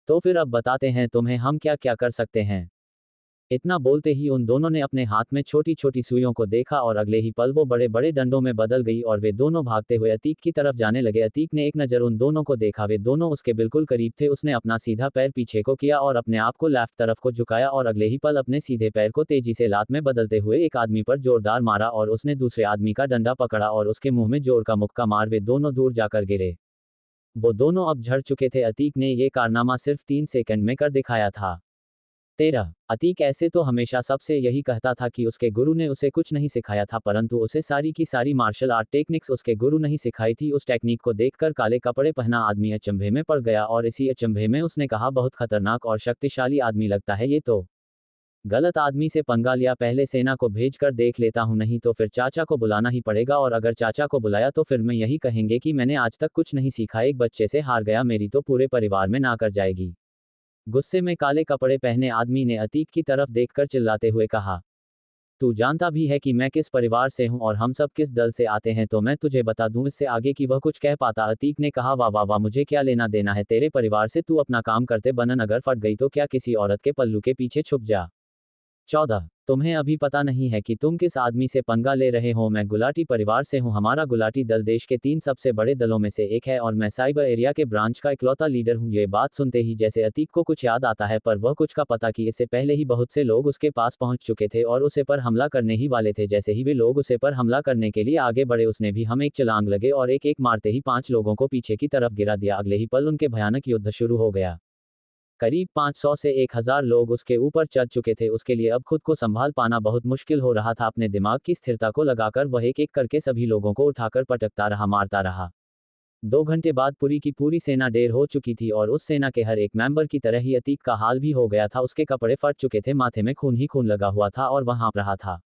तो फिर अब बताते हैं तुम्हें हम क्या क्या कर सकते हैं। इतना बोलते ही उन दोनों ने अपने हाथ में छोटी छोटी सुइयों को देखा और अगले ही पल वो बड़े बड़े डंडों में बदल गई और वे दोनों भागते हुए अतीक की तरफ जाने लगे। अतीक ने एक नज़र उन दोनों को देखा, वे दोनों उसके बिल्कुल करीब थे। उसने अपना सीधा पैर पीछे को किया और अपने आप को लेफ्ट तरफ को झुकाया और अगले ही पल अपने सीधे पैर को तेजी से लात में बदलते हुए एक आदमी पर जोरदार मारा और उसने दूसरे आदमी का डंडा पकड़ा और उसके मुंह में जोर का मुक्का मार वे दोनों दूर जाकर गिरे। वो दोनों अब झड़ चुके थे। अतीक ने ये कारनामा सिर्फ 3 सेकंड में कर दिखाया था। 13 अतीक ऐसे तो हमेशा सबसे यही कहता था कि उसके गुरु ने उसे कुछ नहीं सिखाया था, परंतु उसे सारी की सारी मार्शल आर्ट टेक्निक्स उसके गुरु ने ही सिखाई थी। उस टेक्निक को देखकर काले कपड़े पहना आदमी अचंभे में पड़ गया और इसी अचंभे में उसने कहा, बहुत खतरनाक और शक्तिशाली आदमी लगता है ये तो। गलत आदमी से पंगा लिया, पहले सेना को भेज कर देख लेता हूं, नहीं तो फिर चाचा को बुलाना ही पड़ेगा, और अगर चाचा को बुलाया तो फिर मैं यही कहेंगे कि मैंने आज तक कुछ नहीं सीखा, एक बच्चे से हार गया, मेरी तो पूरे परिवार में ना कर जाएगी। गुस्से में काले कपड़े पहने आदमी ने अतीक की तरफ देखकर चिल्लाते हुए कहा, तू जानता भी है कि मैं किस परिवार से हूं और हम सब किस दल से आते हैं, तो मैं तुझे बता दूं इससे आगे कि वह कुछ कह पाता। अतीक ने कहा, वाह वाह वाह, मुझे क्या लेना देना है तेरे परिवार से, तू अपना काम करते बनन, अगर फट गई तो क्या किसी औरत के पल्लू के पीछे छुप जा। 14 तुम्हें अभी पता नहीं है कि तुम किस आदमी से पंगा ले रहे हो। मैं गुलाटी परिवार से हूं, हमारा गुलाटी दल देश के 3 सबसे बड़े दलों में से एक है और मैं साइबर एरिया के ब्रांच का इकलौता लीडर हूं। ये बात सुनते ही जैसे अतीक को कुछ याद आता है, पर वह कुछ का पता कि इससे पहले ही बहुत से लोग उसके पास पहुंच चुके थे और उसे पर हमला करने ही वाले थे। जैसे ही वे लोग उसे पर हमला करने के लिए आगे बढ़े, उसने भी हम एक छलांग लगे और एक एक मारते ही 5 लोगों को पीछे की तरफ गिरा दिया। अगले ही पल उनके भयानक युद्ध शुरू हो गया। करीब 500 से 1000 लोग उसके ऊपर चढ़ चुके थे। उसके लिए अब खुद को संभाल पाना बहुत मुश्किल हो रहा था। अपने दिमाग की स्थिरता को लगाकर वह एक एक करके सभी लोगों को उठाकर पटकता रहा, मारता रहा। 2 घंटे बाद पूरी की पूरी सेना ढेर हो चुकी थी और उस सेना के हर एक मेंबर की तरह ही अतीक का हाल भी हो गया था। उसके कपड़े फट चुके थे, माथे में खून ही खून लगा हुआ था और वह हाँफ रहा था।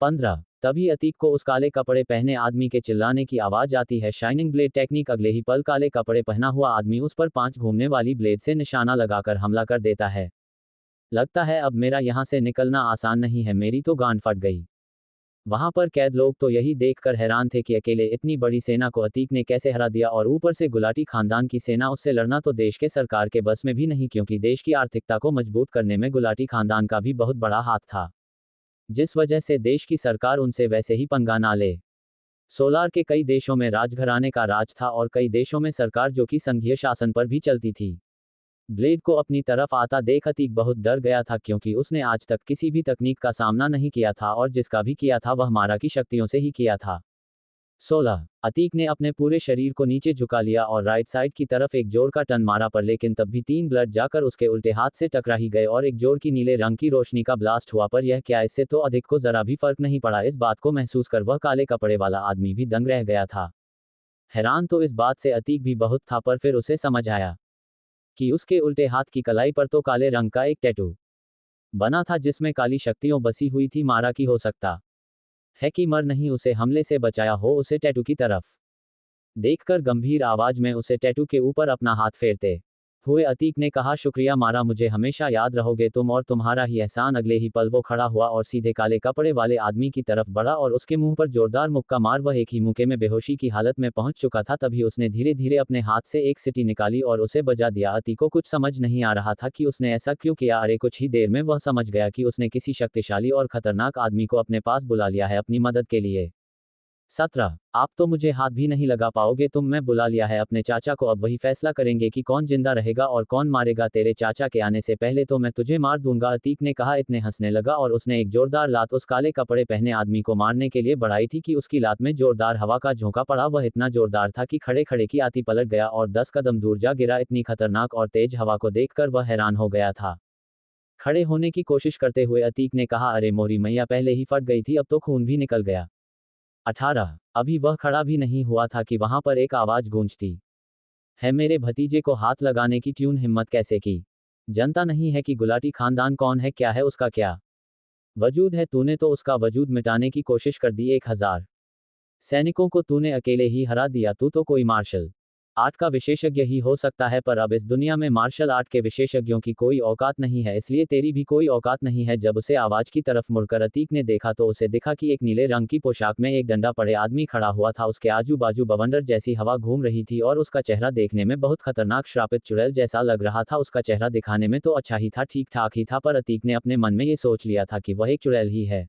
15 तभी अतीक को उस काले कपड़े पहने आदमी के चिल्लाने की आवाज आती है, शाइनिंग ब्लेड टेक्निक। अगले ही पल काले कपड़े पहना हुआ आदमी उस पर 5 घूमने वाली ब्लेड से निशाना लगाकर हमला कर देता है। लगता है अब मेरा यहां से निकलना आसान नहीं है, मेरी तो गांड फट गई। वहां पर कैद लोग तो यही देखकर हैरान थे कि अकेले इतनी बड़ी सेना को अतीक ने कैसे हरा दिया, और ऊपर से गुलाटी खानदान की सेना, उससे लड़ना तो देश के सरकार के बस में भी नहीं, क्योंकि देश की आर्थिकता को मजबूत करने में गुलाटी खानदान का भी बहुत बड़ा हाथ था, जिस वजह से देश की सरकार उनसे वैसे ही पंगा ना ले। सोलार के कई देशों में राजघराने का राज था और कई देशों में सरकार जो कि संघीय शासन पर भी चलती थी। ब्लेड को अपनी तरफ आता देख अतीक बहुत डर गया था, क्योंकि उसने आज तक किसी भी तकनीक का सामना नहीं किया था और जिसका भी किया था वह मारा की शक्तियों से ही किया था। 16 अतीक ने अपने पूरे शरीर को नीचे झुका लिया और राइट साइड की तरफ एक जोर का टन मारा, पर लेकिन तब भी 3 ब्लड जाकर उसके उल्टे हाथ से टकरा ही गए और एक जोर की नीले रंग की रोशनी का ब्लास्ट हुआ। पर यह क्या, इससे तो अधिक को जरा भी फर्क नहीं पड़ा। इस बात को महसूस कर वह काले कपड़े वाला आदमी भी दंग रह गया था। हैरान तो इस बात से अतीक भी बहुत था, पर फिर उसे समझ आया कि उसके उल्टे हाथ की कलाई पर तो काले रंग का एक टैटू बना था जिसमें काली शक्तियों बसी हुई थी। मारा की हो सकता है कि मर नहीं उसे हमले से बचाया हो उसे टैटू की तरफ देखकर गंभीर आवाज में उसे टैटू के ऊपर अपना हाथ फेरते हुए अतीक ने कहा, शुक्रिया मारा, मुझे हमेशा याद रहोगे तुम और तुम्हारा ही एहसान। अगले ही पल वो खड़ा हुआ और सीधे काले कपड़े वाले आदमी की तरफ बढ़ा और उसके मुंह पर जोरदार मुक्का मार वह एक ही मुक्के में बेहोशी की हालत में पहुंच चुका था। तभी उसने धीरे धीरे अपने हाथ से एक सीटी निकाली और उसे बजा दिया। अतीक को कुछ समझ नहीं आ रहा था कि उसने ऐसा क्यों किया। अरे कुछ ही देर में वह समझ गया कि उसने किसी शक्तिशाली और खतरनाक आदमी को अपने पास बुला लिया है अपनी मदद के लिए। 17 आप तो मुझे हाथ भी नहीं लगा पाओगे मैं बुला लिया है अपने चाचा को, अब वही फैसला करेंगे कि कौन जिंदा रहेगा और कौन मारेगा। तेरे चाचा के आने से पहले तो मैं तुझे मार दूंगा, अतीक ने कहा। इतने हंसने लगा और उसने एक जोरदार लात उस काले कपड़े पहने आदमी को मारने के लिए बढ़ाई थी कि उसकी लात में जोरदार हवा का झोंका पड़ा। वह इतना जोरदार था कि खड़े खड़े की आती पलट गया और 10 कदम दूर जा गिरा। इतनी खतरनाक और तेज हवा को देखकर वह हैरान हो गया था। खड़े होने की कोशिश करते हुए अतीक ने कहा, अरे मोरी मैया, पहले ही फट गई थी, अब तो खून भी निकल गया। 18 अभी वह खड़ा भी नहीं हुआ था कि वहां पर एक आवाज गूंजती है, मेरे भतीजे को हाथ लगाने की ट्यून हिम्मत कैसे की? जनता नहीं है कि गुलाटी खानदान कौन है, क्या है उसका क्या वजूद है? तूने तो उसका वजूद मिटाने की कोशिश कर दी। 1000 सैनिकों को तूने अकेले ही हरा दिया। तू तो कोई मार्शल आर्ट का विशेषज्ञ ही हो सकता है, पर अब इस दुनिया में मार्शल आर्ट के विशेषज्ञों की कोई औकात नहीं है, इसलिए तेरी भी कोई औकात नहीं है। जब उसे आवाज की तरफ मुड़कर अतीक ने देखा तो उसे दिखा कि एक नीले रंग की पोशाक में एक डंडा पड़े आदमी खड़ा हुआ था। उसके आजू बाजू बवंडर जैसी हवा घूम रही थी और उसका चेहरा देखने में बहुत खतरनाक श्रापित चुड़ैल जैसा लग रहा था। उसका चेहरा दिखाने में तो अच्छा ही था, ठीक ठाक ही था, पर अतीक ने अपने मन में ये सोच लिया था कि वह एक चुड़ैल ही है।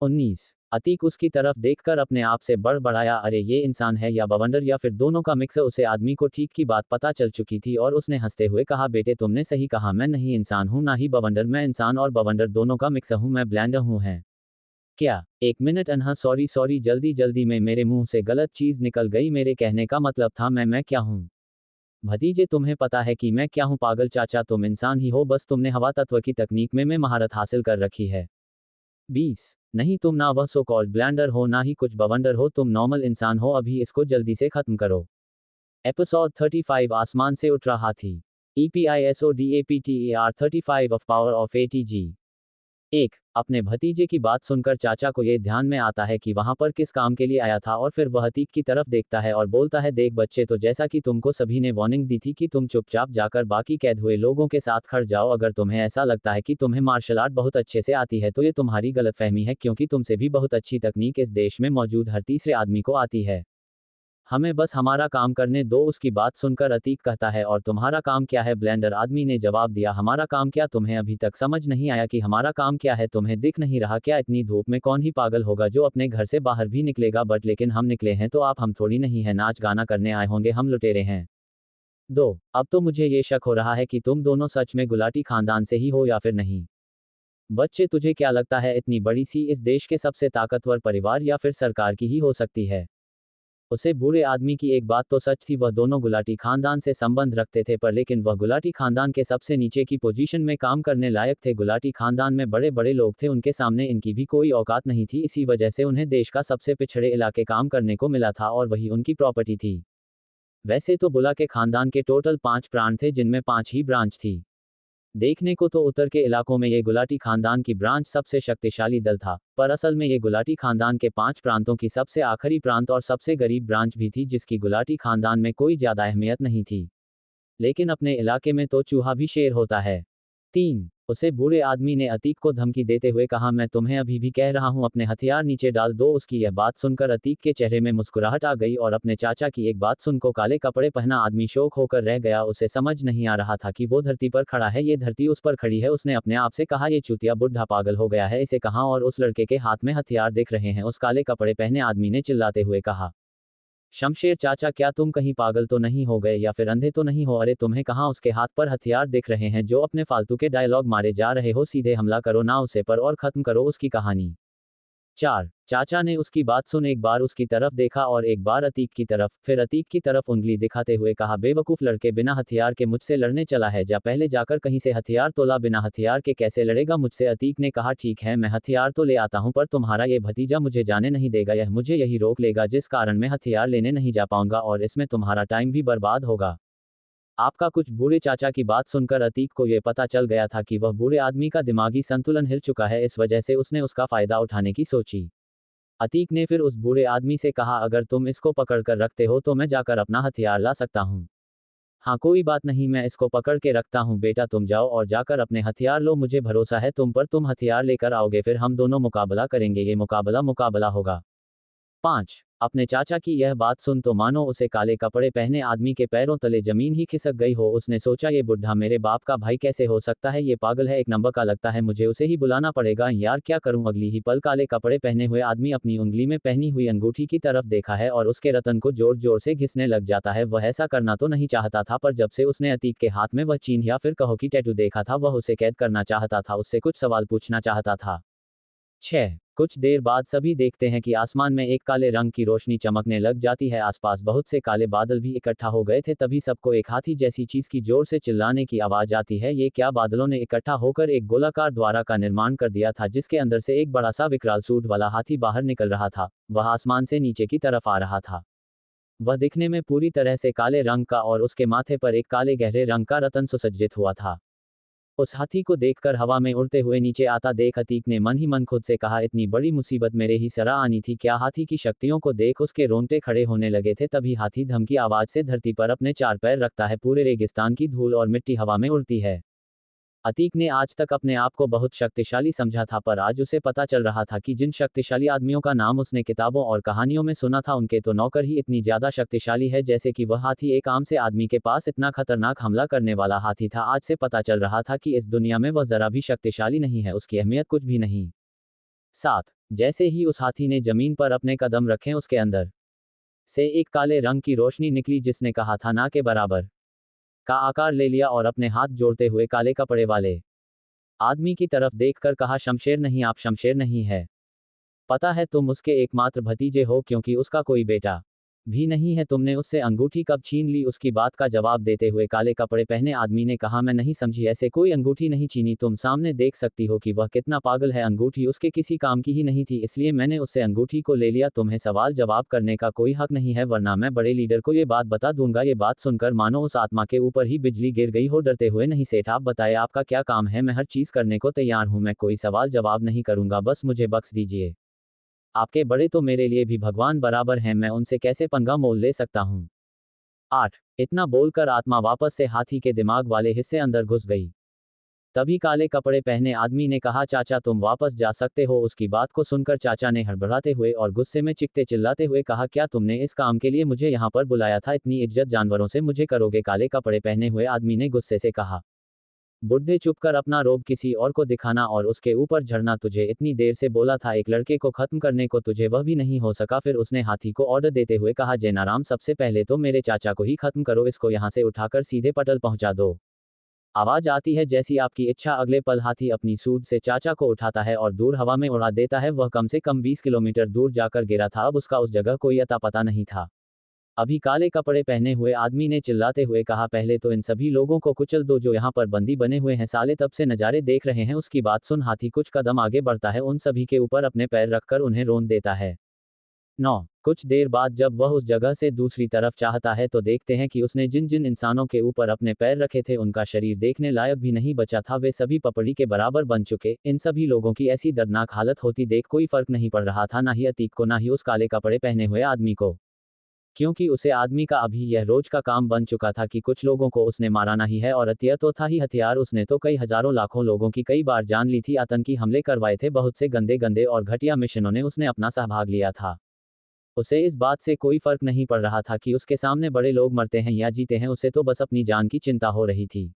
19 अतीक उसकी तरफ देखकर अपने आप से बड़बड़ाया, अरे ये इंसान है या बवंडर या फिर दोनों का मिक्स? उसे आदमी को ठीक की बात पता चल चुकी थी और उसने हंसते हुए कहा, बेटे तुमने सही कहा, मैं नहीं इंसान हूं ना ही बवंडर, मैं इंसान और बवंडर दोनों का मिक्स हूं, मैं ब्लेंडर हूं। है क्या? 1 मिनट अनहा, सॉरी सॉरी, जल्दी जल्दी में मेरे मुंह से गलत चीज निकल गई। मेरे कहने का मतलब था मैं क्या हूं? भतीजे तुम्हें पता है कि मैं क्या हूं? पागल चाचा, तुम इंसान ही हो, बस तुमने हवा तत्व की तकनीक में महारत हासिल कर रखी है। 20 नहीं, तुम ना वह सो कॉल्ड ब्लैंडर हो ना ही कुछ बवंडर हो, तुम नॉर्मल इंसान हो। अभी इसको जल्दी से खत्म करो। एपिसोड 35 आसमान से उठ रहा थी। EPISODAPTER 35 of power of ATG। 1 अपने भतीजे की बात सुनकर चाचा को ये ध्यान में आता है कि वहां पर किस काम के लिए आया था और फिर वह अतीक की तरफ देखता है और बोलता है, देख बच्चे, तो जैसा कि तुमको सभी ने वार्निंग दी थी कि तुम चुपचाप जाकर बाकी कैद हुए लोगों के साथ खड़ जाओ। अगर तुम्हें ऐसा लगता है कि तुम्हें मार्शल आर्ट बहुत अच्छे से आती है तो ये तुम्हारी गलतफहमी है, क्योंकि तुमसे भी बहुत अच्छी तकनीक इस देश में मौजूद हर तीसरे आदमी को आती है। हमें बस हमारा काम करने दो। उसकी बात सुनकर अतीक कहता है, और तुम्हारा काम क्या है? ब्लेंडर आदमी ने जवाब दिया, हमारा काम क्या? तुम्हें अभी तक समझ नहीं आया कि हमारा काम क्या है? तुम्हें दिख नहीं रहा क्या? इतनी धूप में कौन ही पागल होगा जो अपने घर से बाहर भी निकलेगा? बट लेकिन हम निकले हैं तो आप हम थोड़ी नहीं है नाच गाना करने आए होंगे, हम लुटेरे हैं। 2 अब तो मुझे ये शक हो रहा है कि तुम दोनों सच में गुलाटी खानदान से ही हो या फिर नहीं। बच्चे, तुझे क्या लगता है इतनी बड़ी सी इस देश के सबसे ताकतवर परिवार या फिर सरकार की ही हो सकती है? उसे बूढ़े आदमी की एक बात तो सच थी, वह दोनों गुलाटी खानदान से संबंध रखते थे, पर लेकिन वह गुलाटी खानदान के सबसे नीचे की पोजीशन में काम करने लायक थे। गुलाटी खानदान में बड़े बड़े लोग थे, उनके सामने इनकी भी कोई औकात नहीं थी। इसी वजह से उन्हें देश का सबसे पिछड़े इलाके काम करने को मिला था और वही उनकी प्रॉपर्टी थी। वैसे तो बुला के खानदान के टोटल 5 प्राण थे, जिनमें 5 ही ब्रांच थी। देखने को तो उत्तर के इलाकों में ये गुलाटी खानदान की ब्रांच सबसे शक्तिशाली दल था, पर असल में ये गुलाटी खानदान के 5 प्रांतों की सबसे आखिरी प्रांत और सबसे गरीब ब्रांच भी थी, जिसकी गुलाटी खानदान में कोई ज्यादा अहमियत नहीं थी। लेकिन अपने इलाके में तो चूहा भी शेर होता है। 3 उसे बूढ़े आदमी ने अतीक को धमकी देते हुए कहा, मैं तुम्हें अभी भी कह रहा हूं, अपने हथियार नीचे डाल दो। उसकी यह बात सुनकर अतीक के चेहरे में मुस्कुराहट आ गई और अपने चाचा की एक बात सुनकर काले कपड़े पहना आदमी शोक होकर रह गया। उसे समझ नहीं आ रहा था कि वो धरती पर खड़ा है, ये धरती उस पर खड़ी है। उसने अपने आप से कहा, ये चूतिया बुढ़ा पागल हो गया है, इसे कहां? और उस लड़के के हाथ में हथियार दिख रहे हैं, उस काले कपड़े पहने आदमी ने चिल्लाते हुए कहा। शमशेर चाचा, क्या तुम कहीं पागल तो नहीं हो गए या फिर अंधे तो नहीं हो? अरे तुम्हें कहां उसके हाथ पर हथियार दिख रहे हैं जो अपने फालतू के डायलॉग मारे जा रहे हो? सीधे हमला करो ना उसे पर और खत्म करो उसकी कहानी। 4 चाचा ने उसकी बात सुन एक बार उसकी तरफ देखा और एक बार अतीक की तरफ, फिर अतीक की तरफ उंगली दिखाते हुए कहा, बेवकूफ लड़के, बिना हथियार के मुझसे लड़ने चला है? जा पहले जाकर कहीं से हथियार तोला, बिना हथियार के कैसे लड़ेगा मुझसे? अतीक ने कहा, ठीक है मैं हथियार तो ले आता हूं, पर तुम्हारा ये भतीजा मुझे जाने नहीं देगा, यह मुझे यही रोक लेगा, जिस कारण मैं हथियार लेने नहीं जा पाऊंगा और इसमें तुम्हारा टाइम भी बर्बाद होगा। आपका कुछ बूढ़े चाचा की बात सुनकर अतीक को यह पता चल गया था कि वह बूढ़े आदमी का दिमागी संतुलन हिल चुका है, इस वजह से उसने उसका फायदा उठाने की सोची। अतीक ने फिर उस बूढ़े आदमी से कहा, अगर तुम इसको पकड़कर रखते हो तो मैं जाकर अपना हथियार ला सकता हूँ। हाँ कोई बात नहीं, मैं इसको पकड़ के रखता हूँ बेटा, तुम जाओ और जाकर अपने हथियार लो, मुझे भरोसा है तुम पर, तुम हथियार लेकर आओगे, फिर हम दोनों मुकाबला करेंगे, ये मुकाबला मुकाबला होगा। 5। अपने चाचा की यह बात सुन तो मानो उसे काले कपड़े पहने आदमी के पैरों तले जमीन ही खिसक गई हो। उसने सोचा, ये बुढ़ा मेरे बाप का भाई कैसे हो सकता है, ये पागल है, एक नंबर का लगता है, मुझे उसे ही बुलाना पड़ेगा, यार क्या करूं। अगली ही पल काले कपड़े पहने हुए आदमी अपनी उंगली में पहनी हुई अंगूठी की तरफ देखा है और उसके रतन को जोर जोर से घिसने लग जाता है। वह ऐसा करना तो नहीं चाहता था, पर जब से उसने अतीक के हाथ में वह चिन्ह या फिर कहो कि टैटू देखा था, वह उसे कैद करना चाहता था, उससे कुछ सवाल पूछना चाहता था। 6। कुछ देर बाद सभी देखते हैं कि आसमान में एक काले रंग की रोशनी चमकने लग जाती है, आसपास बहुत से काले बादल भी इकट्ठा हो गए थे। तभी सबको एक हाथी जैसी चीज की जोर से चिल्लाने की आवाज आती है। ये क्या, बादलों ने इकट्ठा होकर एक गोलाकार द्वारा का निर्माण कर दिया था, जिसके अंदर से एक बड़ा सा विकराल सूंड वाला हाथी बाहर निकल रहा था। वह आसमान से नीचे की तरफ आ रहा था। वह दिखने में पूरी तरह से काले रंग का और उसके माथे पर एक काले गहरे रंग का रतन सुसज्जित हुआ था। उस हाथी को देखकर हवा में उड़ते हुए नीचे आता देख अतीक ने मन ही मन खुद से कहा, इतनी बड़ी मुसीबत मेरे ही सरा आनी थी क्या। हाथी की शक्तियों को देख उसके रोंगटे खड़े होने लगे थे। तभी हाथी धमकी आवाज से धरती पर अपने 4 पैर रखता है, पूरे रेगिस्तान की धूल और मिट्टी हवा में उड़ती है। अतीक ने आज तक अपने आप को बहुत शक्तिशाली समझा था, पर आज उसे पता चल रहा था कि जिन शक्तिशाली आदमियों का नाम उसने किताबों और कहानियों में सुना था, उनके तो नौकर ही इतनी ज्यादा शक्तिशाली है जैसे कि वह हाथी एक आम से आदमी के पास इतना खतरनाक हमला करने वाला हाथी था। आज से पता चल रहा था कि इस दुनिया में वह जरा भी शक्तिशाली नहीं है, उसकी अहमियत कुछ भी नहीं। 7। जैसे ही उस हाथी ने जमीन पर अपने कदम रखे, उसके अंदर से एक काले रंग की रोशनी निकली, जिसने कहा था ना के बराबर का आकार ले लिया और अपने हाथ जोड़ते हुए काले कपड़े वाले आदमी की तरफ देखकर कहा, शमशेर नहीं, आप शमशेर नहीं है। पता है तुम उसके एकमात्र भतीजे हो, क्योंकि उसका कोई बेटा भी नहीं है। तुमने उससे अंगूठी कब छीन ली? उसकी बात का जवाब देते हुए काले कपड़े पहने आदमी ने कहा, मैं नहीं समझी, ऐसे कोई अंगूठी नहीं छीनी। तुम सामने देख सकती हो कि वह कितना पागल है, अंगूठी उसके किसी काम की ही नहीं थी, इसलिए मैंने उससे अंगूठी को ले लिया। तुम्हें सवाल जवाब करने का कोई हक नहीं है, वरना मैं बड़े लीडर को ये बात बता दूंगा। ये बात सुनकर मानो उस आत्मा के ऊपर ही बिजली गिर गई हो। डरते हुए, नहीं सेठ, आप बताए आपका क्या काम है, मैं हर चीज करने को तैयार हूं, मैं कोई सवाल जवाब नहीं करूंगा, बस मुझे बख्श दीजिए। आपके बड़े तो मेरे लिए भी भगवान बराबर हैं, मैं उनसे कैसे पंगा मोल ले सकता हूँ। 8। इतना बोलकर आत्मा वापस से हाथी के दिमाग वाले हिस्से अंदर घुस गई। तभी काले कपड़े पहने आदमी ने कहा, चाचा तुम वापस जा सकते हो। उसकी बात को सुनकर चाचा ने हड़बड़ाते हुए और गुस्से में चिखते चिल्लाते हुए कहा, क्या तुमने इस काम के लिए मुझे यहाँ पर बुलाया था? इतनी इज्जत जानवरों से मुझे करोगे? काले कपड़े पहने हुए आदमी ने गुस्से से कहा, बुड्ढे चुप कर, अपना रोब किसी और को दिखाना और उसके ऊपर झड़ना। तुझे इतनी देर से बोला था एक लड़के को खत्म करने को, तुझे वह भी नहीं हो सका। फिर उसने हाथी को ऑर्डर देते हुए कहा, जैनाराम सबसे पहले तो मेरे चाचा को ही खत्म करो, इसको यहाँ से उठाकर सीधे पटल पहुंचा दो। आवाज आती है, जैसी आपकी इच्छा। अगले पल हाथी अपनी सूंड से चाचा को उठाता है और दूर हवा में उड़ा देता है। वह कम से कम 20 किलोमीटर दूर जाकर गिरा था। अब उसका उस जगह कोई अता पता नहीं था। अभी काले कपड़े पहने हुए आदमी ने चिल्लाते हुए कहा, पहले तो इन सभी लोगों को कुचल दो जो यहाँ पर बंदी बने हुए हैं, साले तब से नज़ारे देख रहे हैं। उसकी बात सुन हाथी कुछ कदम आगे बढ़ता है, उन सभी के ऊपर अपने पैर रखकर उन्हें रौंद देता है। 9। कुछ देर बाद जब वह उस जगह से दूसरी तरफ चाहता है तो देखते हैं कि उसने जिन जिन इंसानों के ऊपर अपने पैर रखे थे, उनका शरीर देखने लायक भी नहीं बचा था, वे सभी पपड़ी के बराबर बन चुके। इन सभी लोगों की ऐसी दर्दनाक हालत होती देख कोई फर्क नहीं पड़ रहा था, ना ही अतीक को, ना ही उस काले कपड़े पहने हुए आदमी को, क्योंकि उसे आदमी का अभी यह रोज का काम बन चुका था कि कुछ लोगों को उसने माराना ही है, और अतिया तो था ही हथियार। उसने तो कई हजारों लाखों लोगों की कई बार जान ली थी, आतंकी हमले करवाए थे, बहुत से गंदे गंदे और घटिया मिशनों ने उसने अपना सहभाग लिया था। उसे इस बात से कोई फर्क नहीं पड़ रहा था कि उसके सामने बड़े लोग मरते हैं या जीते हैं, उसे तो बस अपनी जान की चिंता हो रही थी।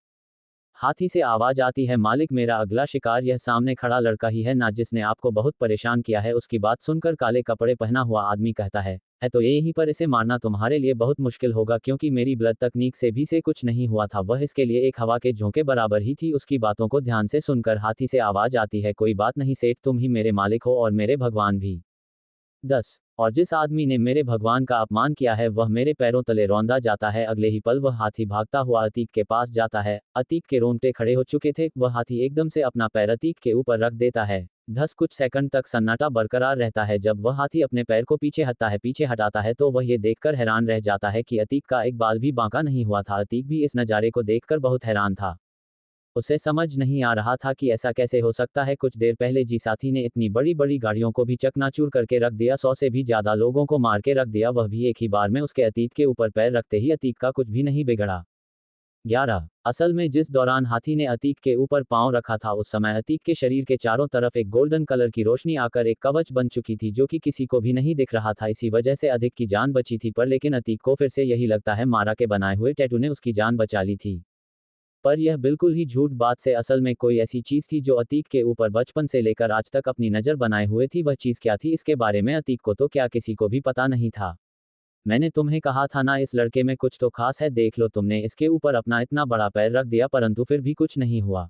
हाथी से आवाज आती है, मालिक मेरा अगला शिकार यह सामने खड़ा लड़का ही है ना, जिसने आपको बहुत परेशान किया है। उसकी बात सुनकर काले कपड़े पहना हुआ आदमी कहता है तो यहीं पर इसे मारना तुम्हारे लिए बहुत मुश्किल होगा, क्योंकि मेरी ब्लड तकनीक से भी से कुछ नहीं हुआ था, वह इसके लिए एक हवा के झोंके बराबर ही थी। उसकी बातों को ध्यान से सुनकर हाथी से आवाज आती है, कोई बात नहीं सेठ, तुम ही मेरे मालिक हो और मेरे भगवान भी। 10। और जिस आदमी ने मेरे भगवान का अपमान किया है वह मेरे पैरों तले रौंदा जाता है। अगले ही पल वह हाथी भागता हुआ अतीक के पास जाता है। अतीक के रोंगटे खड़े हो चुके थे। वह हाथी एकदम से अपना पैर अतीक के ऊपर रख देता है। कुछ सेकंड तक सन्नाटा बरकरार रहता है। जब वह हाथी अपने पैर को पीछे हटाता है तो वह ये देखकर हैरान रह जाता है कि अतीक का एक बाल भी बांका नहीं हुआ था। अतीक भी इस नज़ारे को देखकर बहुत हैरान था। उसे समझ नहीं आ रहा था कि ऐसा कैसे हो सकता है। कुछ देर पहले जी साथी ने इतनी बड़ी बड़ी गाड़ियों को भी चकनाचूर करके रख दिया, 100 से भी ज्यादा लोगों को मार के रख दिया, वह भी एक ही बार में। उसके अतीक के ऊपर पैर रखते ही अतीक का कुछ भी नहीं बिगड़ा। 11 असल में जिस दौरान हाथी ने अतीक के ऊपर पांव रखा था उस समय अतीक के शरीर के चारों तरफ एक गोल्डन कलर की रोशनी आकर एक कवच बन चुकी थी जो कि किसी को भी नहीं दिख रहा था। इसी वजह से अधिक की जान बची थी। पर लेकिन अतीक को फिर से यही लगता है मारा के बनाए हुए टैटू ने उसकी जान बचा ली थी। पर यह बिल्कुल ही झूठ बात से असल में कोई ऐसी चीज थी जो अतीक के ऊपर बचपन से लेकर आज तक अपनी नजर बनाए हुए थी। वह चीज क्या थी इसके बारे में अतीक को तो क्या किसी को भी पता नहीं था। मैंने तुम्हें कहा था ना इस लड़के में कुछ तो खास है, देख लो तुमने इसके ऊपर अपना इतना बड़ा पैर रख दिया परंतु फिर भी कुछ नहीं हुआ।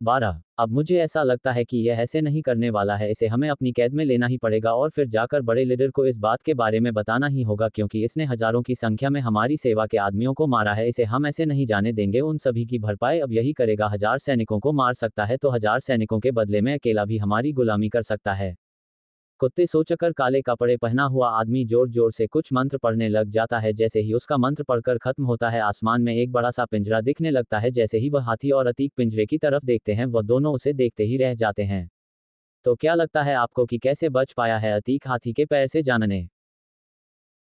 12 अब मुझे ऐसा लगता है कि यह ऐसे नहीं करने वाला है, इसे हमें अपनी कैद में लेना ही पड़ेगा और फिर जाकर बड़े लीडर को इस बात के बारे में बताना ही होगा क्योंकि इसने हजारों की संख्या में हमारी सेवा के आदमियों को मारा है। इसे हम ऐसे नहीं जाने देंगे। उन सभी की भरपाई अब यही करेगा। 1000 सैनिकों को मार सकता है तो 1000 सैनिकों के बदले में अकेला भी हमारी गुलामी कर सकता है। कुत्ते सोचकर काले कपड़े पहना हुआ आदमी जोर जोर से कुछ मंत्र पढ़ने लग जाता है। जैसे ही उसका मंत्र पढ़कर खत्म होता है आसमान में एक बड़ा सा पिंजरा दिखने लगता है। जैसे ही वह हाथी और अतीक पिंजरे की तरफ देखते हैं वह दोनों उसे देखते ही रह जाते हैं। तो क्या लगता है आपको कि कैसे बच पाया है अतीक हाथी के पैर से जानने?